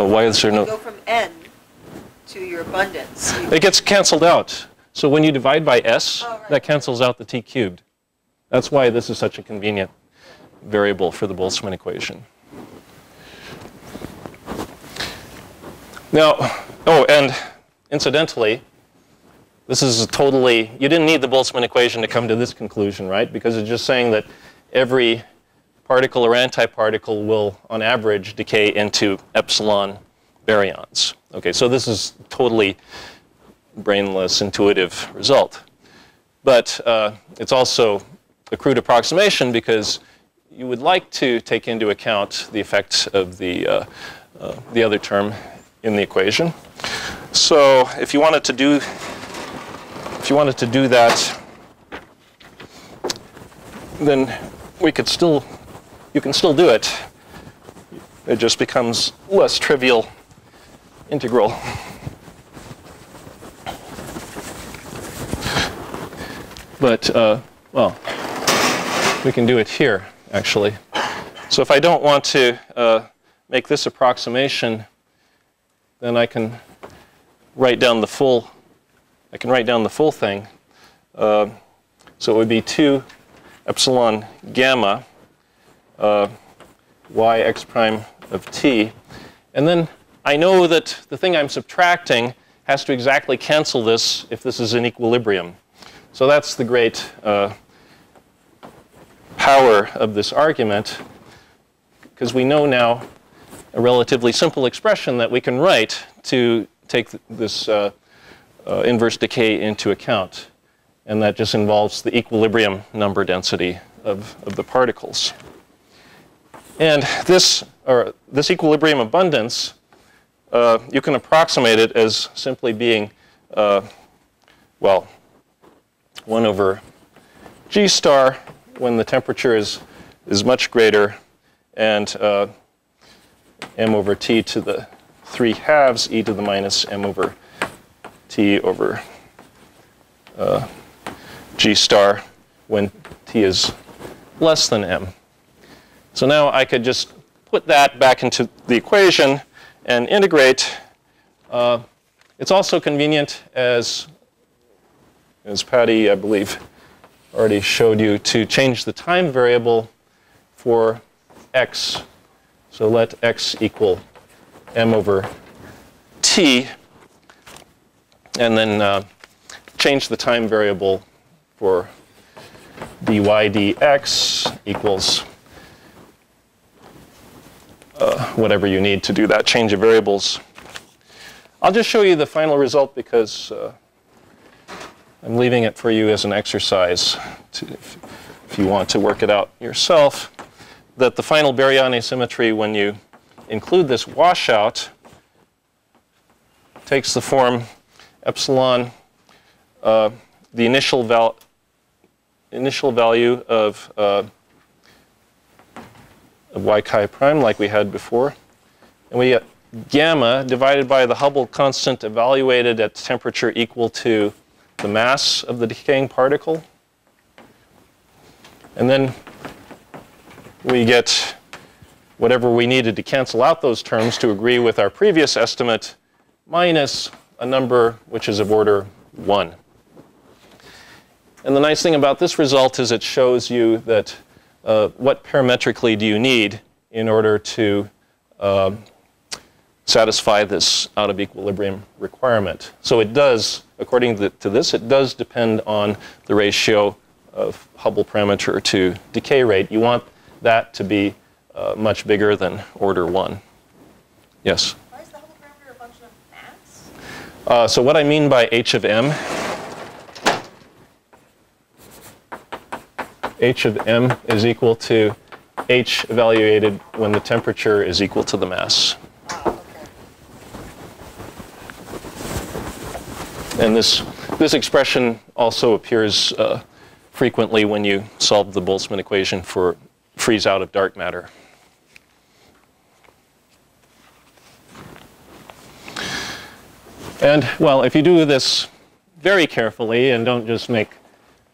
Why is there no? You go from N to your abundance. It gets canceled out. So when you divide by S, right. that cancels out the T cubed. That's why this is such a convenient variable for the Boltzmann equation. Now, and incidentally, this is totally, you didn't need the Boltzmann equation to come to this conclusion, right? Because it's just saying that every particle or antiparticle will, on average, decay into epsilon baryons. Okay, so this is totally brainless, intuitive result. But it's also a crude approximation because you would like to take into account the effect of the other term in the equation. So if you wanted to do that, then you can still do it. It just becomes less trivial integral. But well, we can do it here, actually. So if I don't want to make this approximation, then I can write down the full I can write down the full thing. So it would be 2 epsilon gamma y x prime of t. And then I know that the thing I'm subtracting has to exactly cancel this if this is in equilibrium. So that's the great power of this argument, because we know now a relatively simple expression that we can write to take this inverse decay into account. And that just involves the equilibrium number density of the particles. And this equilibrium abundance, you can approximate it as simply being, well, 1 over g star when the temperature is much greater, and m over t to the 3/2 e to the minus m over t over g star when t is less than m. So now I could just put that back into the equation and integrate. It's also convenient, as Patty, I believe, already showed you, to change the time variable for x. So let x equal m over t, and then change the time variable for dy dx equals whatever you need to do that change of variables. I'll just show you the final result because I'm leaving it for you as an exercise if you want to work it out yourself, that the final baryon asymmetry, when you include this washout, takes the form epsilon, the initial value of y chi prime like we had before. And we get gamma divided by the Hubble constant evaluated at temperature equal to the mass of the decaying particle. And then we get whatever we needed to cancel out those terms to agree with our previous estimate, minus a number which is of order 1. And the nice thing about this result is it shows you that what parametrically do you need in order to satisfy this out of equilibrium requirement. So it does, according to this, it does depend on the ratio of Hubble parameter to decay rate. You want that to be much bigger than order 1. Yes? Why is the Hubble parameter a function of mass? So what I mean by h of m, h of m is equal to h evaluated when the temperature is equal to the mass. And this expression also appears frequently when you solve the Boltzmann equation for freeze out of dark matter. And, well, if you do this very carefully and don't just make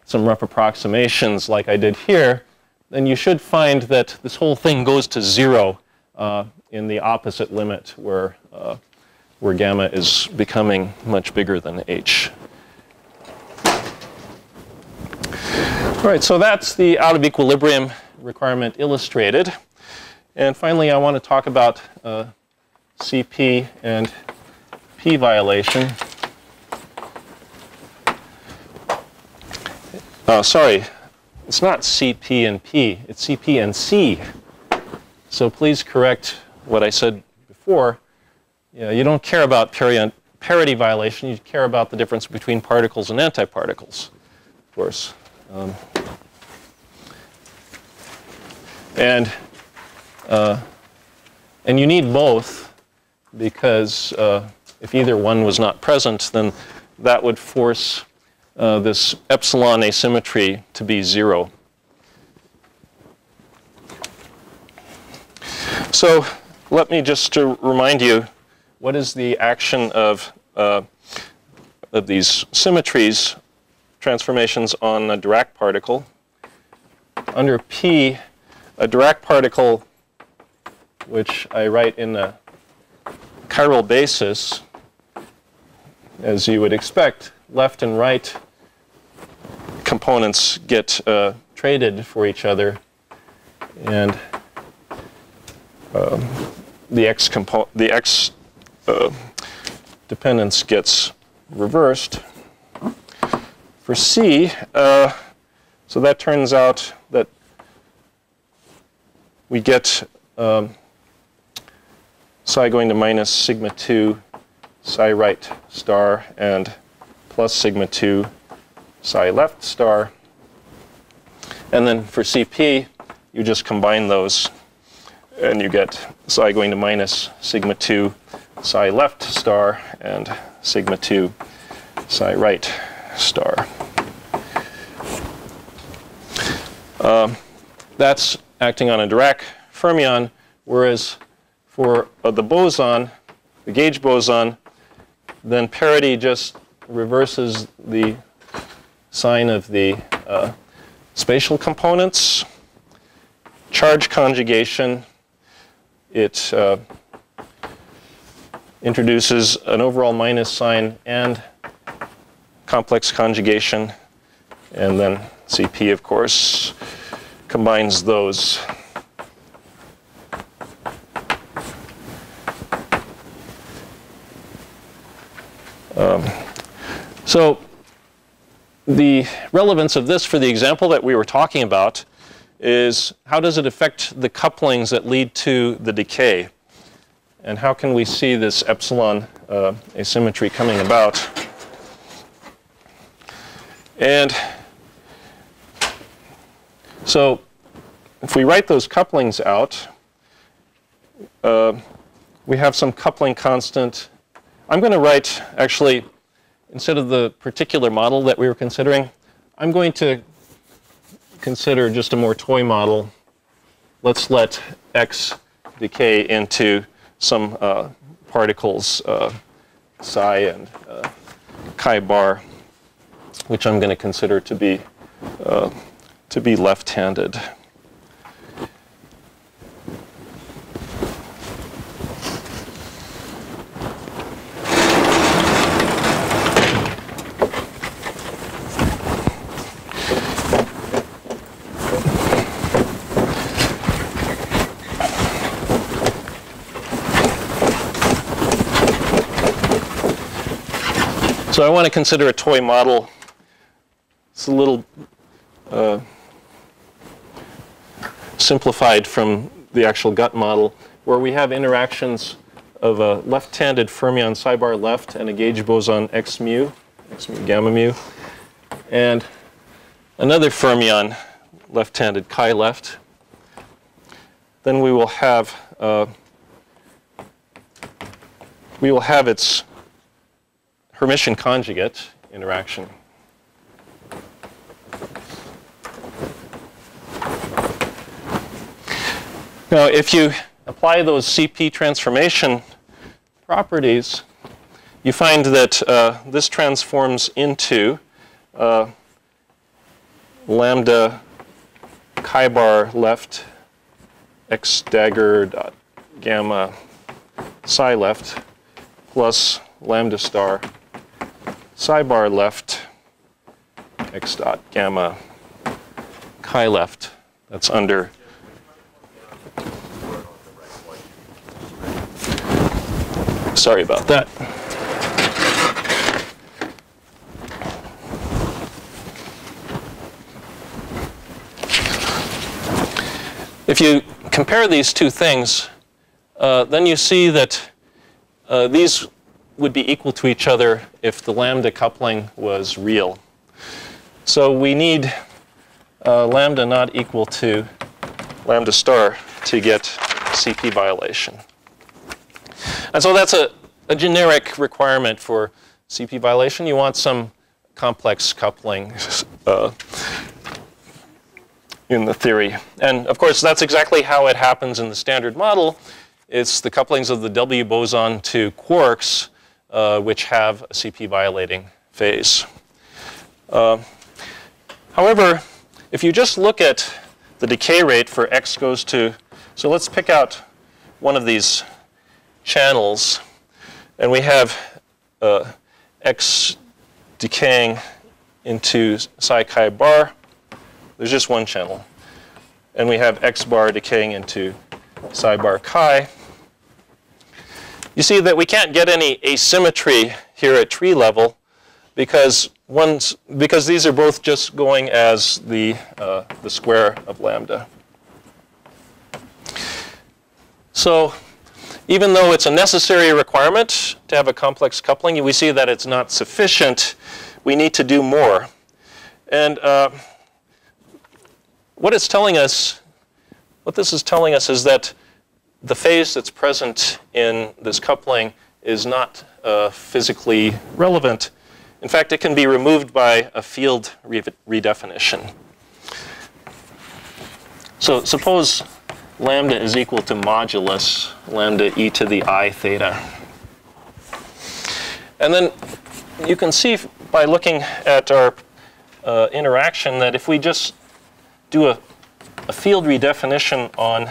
some rough approximations like I did here, then you should find that this whole thing goes to 0 in the opposite limit where gamma is becoming much bigger than h. All right, so that's the out of equilibrium requirement illustrated. And finally, I want to talk about CP and P violation. Sorry, it's not CP and P, it's CP and C. So please correct what I said before. You don't care about parity violation, you care about the difference between particles and antiparticles, of course. And you need both, because if either one was not present, then that would force this epsilon asymmetry to be 0. So let me just remind you, what is the action of these symmetries, transformations on a Dirac particle? Under P, a Dirac particle, which I write in a chiral basis, as you would expect, left and right components get traded for each other, and the x dependence gets reversed. For C, so that turns out that we get psi going to minus sigma 2 psi right star and plus sigma 2 psi left star. And then for CP, you just combine those and you get psi going to minus sigma 2 psi left star and sigma 2 psi right star. That's acting on a Dirac fermion, whereas for the boson, the gauge boson, then parity just reverses the sign of the spatial components. Charge conjugation, it introduces an overall minus sign and complex conjugation, and then CP, of course, combines those. So the relevance of this for the example that we were talking about is how does it affect the couplings that lead to the decay? And how can we see this epsilon asymmetry coming about? And so if we write those couplings out, we have some coupling constant. I'm going to write, actually, instead of the particular model that we were considering, I'm going to consider just a more toy model. Let's let X decay into some particles, psi and chi bar, which I'm going to consider to be left-handed. So I want to consider a toy model. It's a little simplified from the actual gut model, where we have interactions of a left-handed fermion psi bar left and a gauge boson x mu gamma mu, and another fermion left-handed chi left. Then we will have its Hermitian conjugate interaction. Now, if you apply those CP transformation properties, you find that this transforms into lambda chi bar left x dagger dot gamma psi left plus lambda star psi bar left x dot gamma chi left. That's under sorry about that. If you compare these two things, then you see that these would be equal to each other if the lambda coupling was real. So we need lambda not equal to lambda star to get CP violation. And so that's a generic requirement for CP violation. You want some complex coupling in the theory. And of course, that's exactly how it happens in the standard model. It's the couplings of the W boson to quarks which have a CP violating phase. However, if you just look at the decay rate for X goes to, so let's pick out one of these channels, and we have X decaying into psi chi bar, there's just one channel. And we have x bar decaying into psi bar chi. You see that we can't get any asymmetry here at tree level because these are both just going as the square of lambda. So even though it's a necessary requirement to have a complex coupling, we see that it's not sufficient. We need to do more. And what this is telling us is that the phase that's present in this coupling is not physically relevant. In fact, it can be removed by a field redefinition. So suppose lambda is equal to modulus lambda e to the I theta. And then you can see by looking at our interaction that if we just do a field redefinition on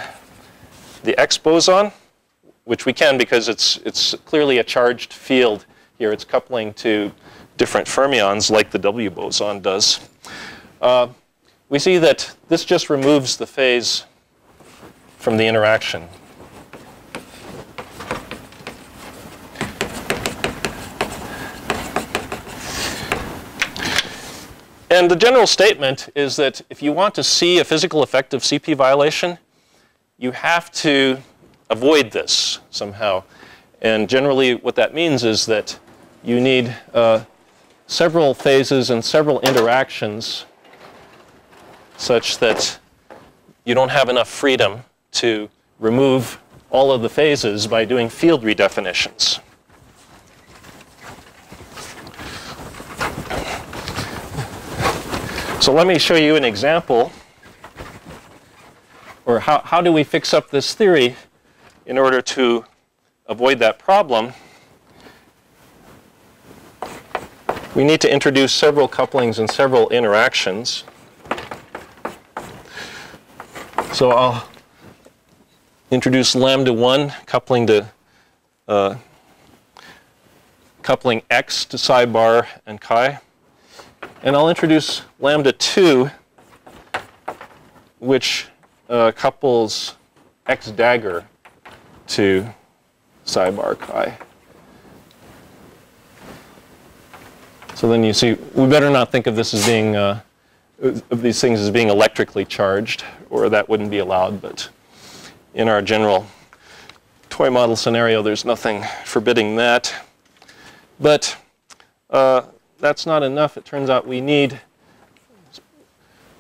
the X boson, which we can because it's clearly a charged field here. It's coupling to different fermions like the W boson does. We see that this just removes the phase from the interaction. And the general statement is that if you want to see a physical effect of CP violation, you have to avoid this somehow. And generally what that means is that you need several phases and several interactions such that you don't have enough freedom to remove all of the phases by doing field redefinitions. So let me show you an example. Or how do we fix up this theory in order to avoid that problem? We need to introduce several couplings and several interactions. So I'll introduce lambda 1 coupling to coupling x to psi bar and chi. And I'll introduce lambda 2, which couples x dagger to psi bar chi. So then you see, we better not think of this as being, of these things as being electrically charged, or that wouldn't be allowed. But in our general toy model scenario, there's nothing forbidding that. But that's not enough. It turns out we need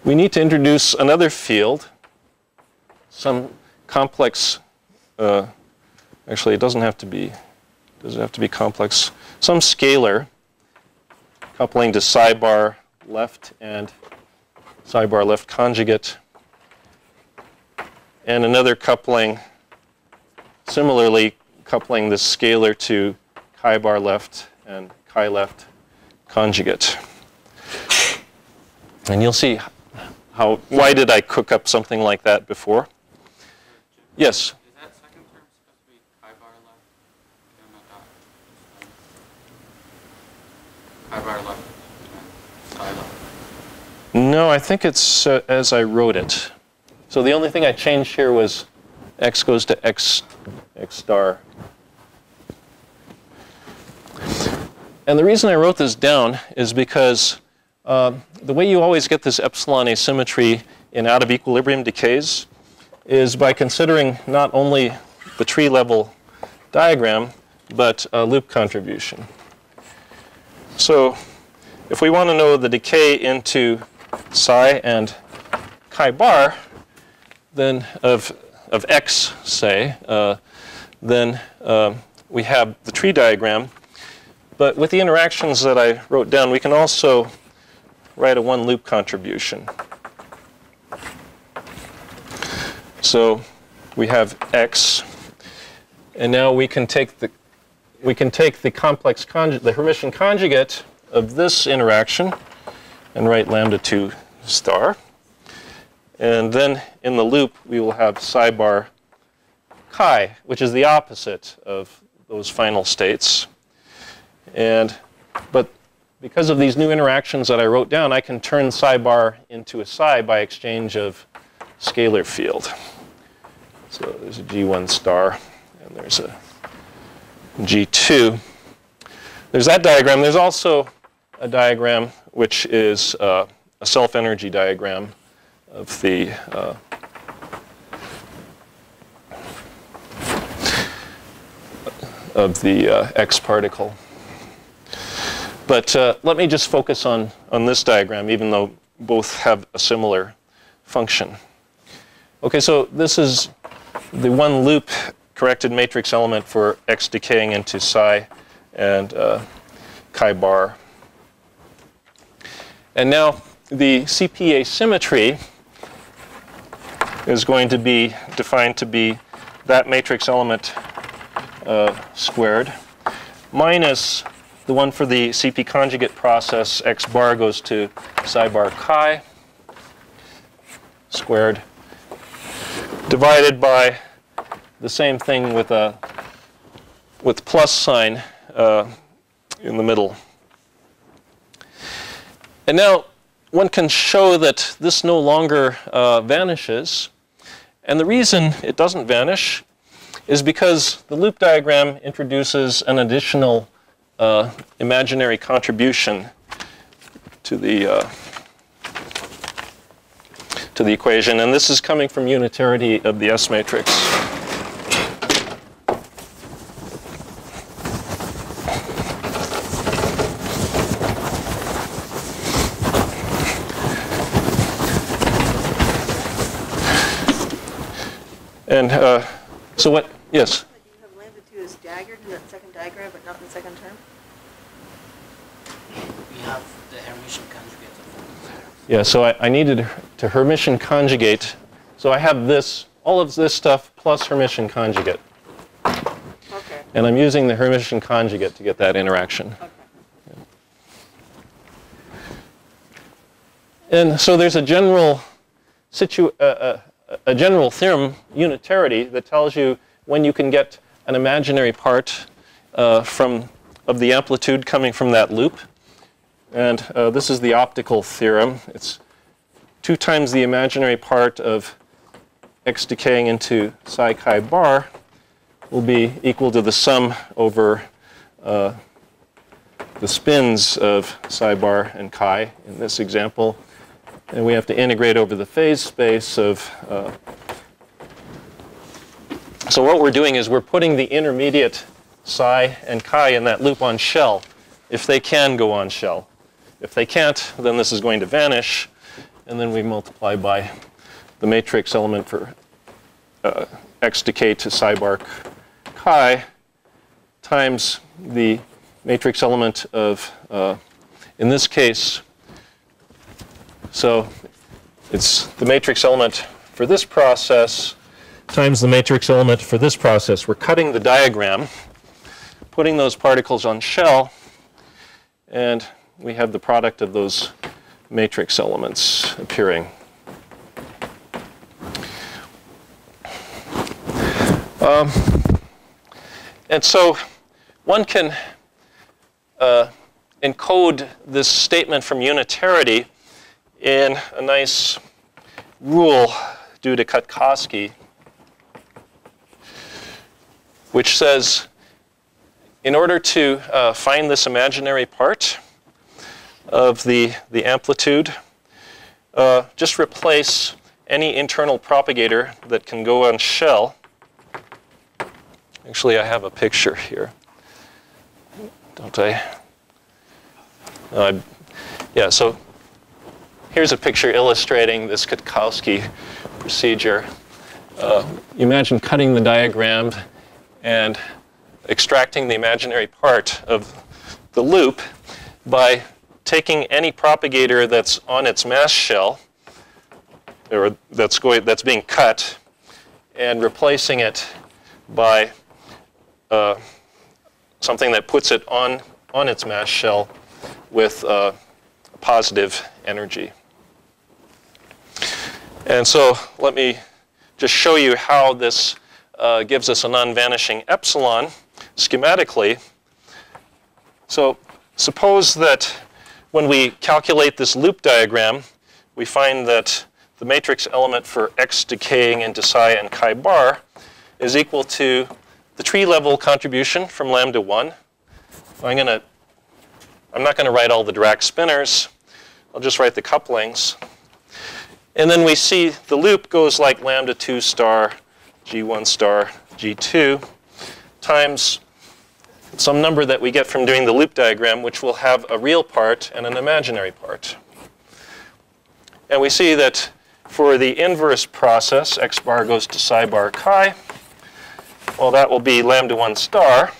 to introduce another field, some complex. Actually, it doesn't have to be. Does it have to be complex? Some scalar coupling to psi bar left and psi bar left conjugate, and another coupling, similarly coupling this scalar to chi bar left and chi left conjugate. And you'll see why did I cook up something like that before? Yes? Is that second term supposed to be chi bar left? Chi bar left, psi left. No, I think it's as I wrote it. So the only thing I changed here was x goes to x star. And the reason I wrote this down is because the way you always get this epsilon asymmetry in out of equilibrium decays is by considering not only the tree level diagram, but a loop contribution. So if we want to know the decay into psi and chi bar, then of x, say, then we have the tree diagram. But with the interactions that I wrote down, we can also write a one loop contribution. So we have x, and now we can take the complex conjugate, the Hermitian conjugate of this interaction, and write lambda 2 star. And then in the loop, we will have psi bar chi, which is the opposite of those final states. But because of these new interactions that I wrote down, I can turn psi bar into a psi by exchange of scalar field. So there's a G1 star, and there's a G2. There's that diagram. There's also a diagram which is a self-energy diagram of the X particle. But let me just focus on this diagram, even though both have a similar function. Okay, so this is the one loop corrected matrix element for X decaying into psi and chi bar. And now the CP asymmetry is going to be defined to be that matrix element squared minus the one for the CP conjugate process. X bar goes to psi bar chi squared, divided by the same thing with plus sign in the middle. And now one can show that this no longer vanishes. And the reason it doesn't vanish is because the loop diagram introduces an additional imaginary contribution to the equation. And this is coming from unitarity of the S matrix. And so what, yes? You have lambda 2 is daggered in that second diagram, but not in the second term? We have the Hermitian conjugate of Yeah, so I needed to Hermitian conjugate. So I have this, all of this stuff plus Hermitian conjugate. Okay. And I'm using the Hermitian conjugate to get that interaction. Okay. And so there's a general general theorem, unitarity, that tells you when you can get an imaginary part of the amplitude coming from that loop. And this is the optical theorem. It's 2 times the imaginary part of X decaying into psi chi bar will be equal to the sum over the spins of psi bar and chi in this example. And we have to integrate over the phase space of... So what we're doing is we're putting the intermediate psi and chi in that loop on shell, if they can go on shell. If they can't, then this is going to vanish. And then we multiply by the matrix element for X decay to psi bar chi times the matrix element of, in this case, so it's the matrix element for this process times the matrix element for this process. We're cutting the diagram, putting those particles on shell, and we have the product of those matrix elements appearing. And so one can encode this statement from unitarity in a nice rule due to Kutkowski, which says in order to find this imaginary part of the amplitude, just replace any internal propagator that can go on shell. Actually, I have a picture here, don't I? Yeah, so here's a picture illustrating this Kutkowski procedure. You imagine cutting the diagram and extracting the imaginary part of the loop by taking any propagator that's on its mass shell, or that's being cut, and replacing it by something that puts it on its mass shell with positive energy. And so let me just show you how this gives us a non-vanishing epsilon schematically. So suppose that when we calculate this loop diagram, we find that the matrix element for x decaying into psi and chi bar is equal to the tree level contribution from lambda 1. I'm not going to write all the Dirac spinors. I'll just write the couplings. And then we see the loop goes like lambda 2 star, G1 star, G2 times some number that we get from doing the loop diagram, which will have a real part and an imaginary part. And we see that for the inverse process, x bar goes to psi bar chi. Well, that will be lambda 1 star.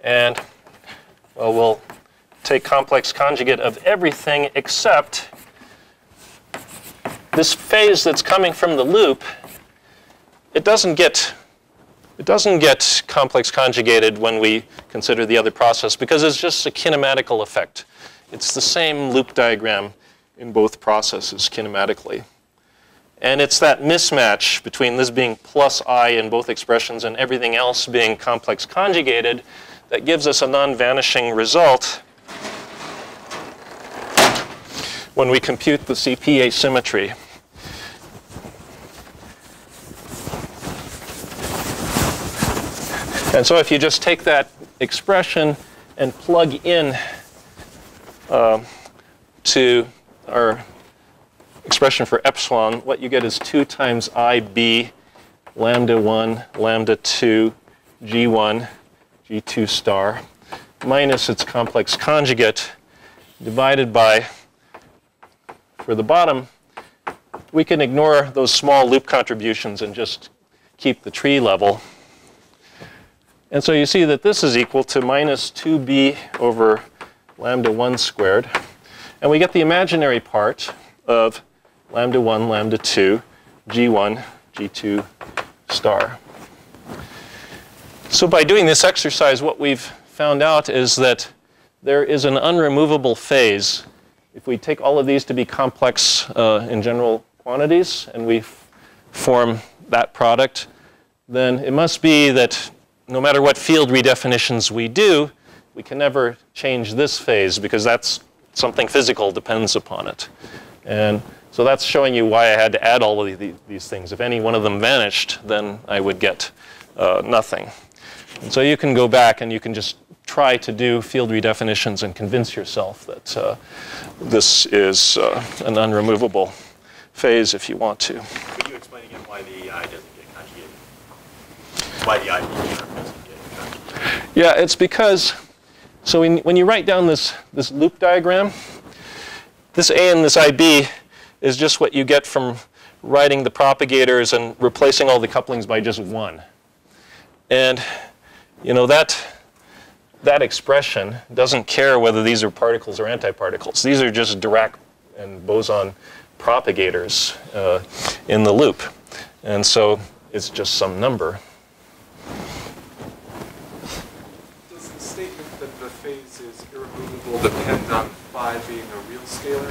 And well, we'll take complex conjugate of everything except this phase that's coming from the loop. It doesn't get complex conjugated when we consider the other process because it's just a kinematical effect. It's the same loop diagram in both processes kinematically. And it's that mismatch between this being plus I in both expressions and everything else being complex conjugated that gives us a non-vanishing result when we compute the CP asymmetry. And so if you just take that expression and plug in to our expression for epsilon, what you get is 2 times IB lambda 1, lambda 2, G1, G2 star, minus its complex conjugate, divided by, for the bottom, we can ignore those small loop contributions and just keep the tree level. And so you see that this is equal to minus 2b over lambda 1 squared. And we get the imaginary part of lambda 1, lambda 2, G1, G2 star. So by doing this exercise, what we've found out is that there is an unremovable phase. If we take all of these to be complex in general quantities and we form that product, then it must be that no matter what field redefinitions we do, we can never change this phase because that's something physical depends upon it. And so that's showing you why I had to add all of these things. If any one of them vanished, then I would get nothing. And so you can go back and you can just try to do field redefinitions and convince yourself that this is an unremovable phase if you want to. Could you explain again why the I doesn't get conjugated? Why the I term doesn't get conjugated? Yeah, it's because, so when you write down this loop diagram, this A and this IB is just what you get from writing the propagators and replacing all the couplings by just 1. And you know that expression doesn't care whether these are particles or antiparticles. These are just Dirac and boson propagators in the loop. And so it's just some number. Does the statement that the phase is irremovable depend on phi being a real scalar, or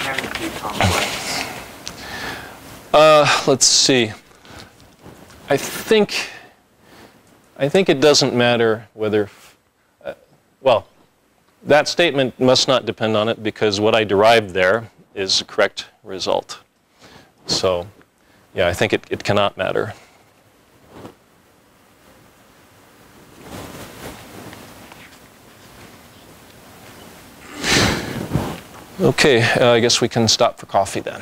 can it be complex? Let's see. I think it doesn't matter whether, well, that statement must not depend on it because what I derived there is the correct result. So, yeah, I think it cannot matter. Okay, I guess we can stop for coffee then.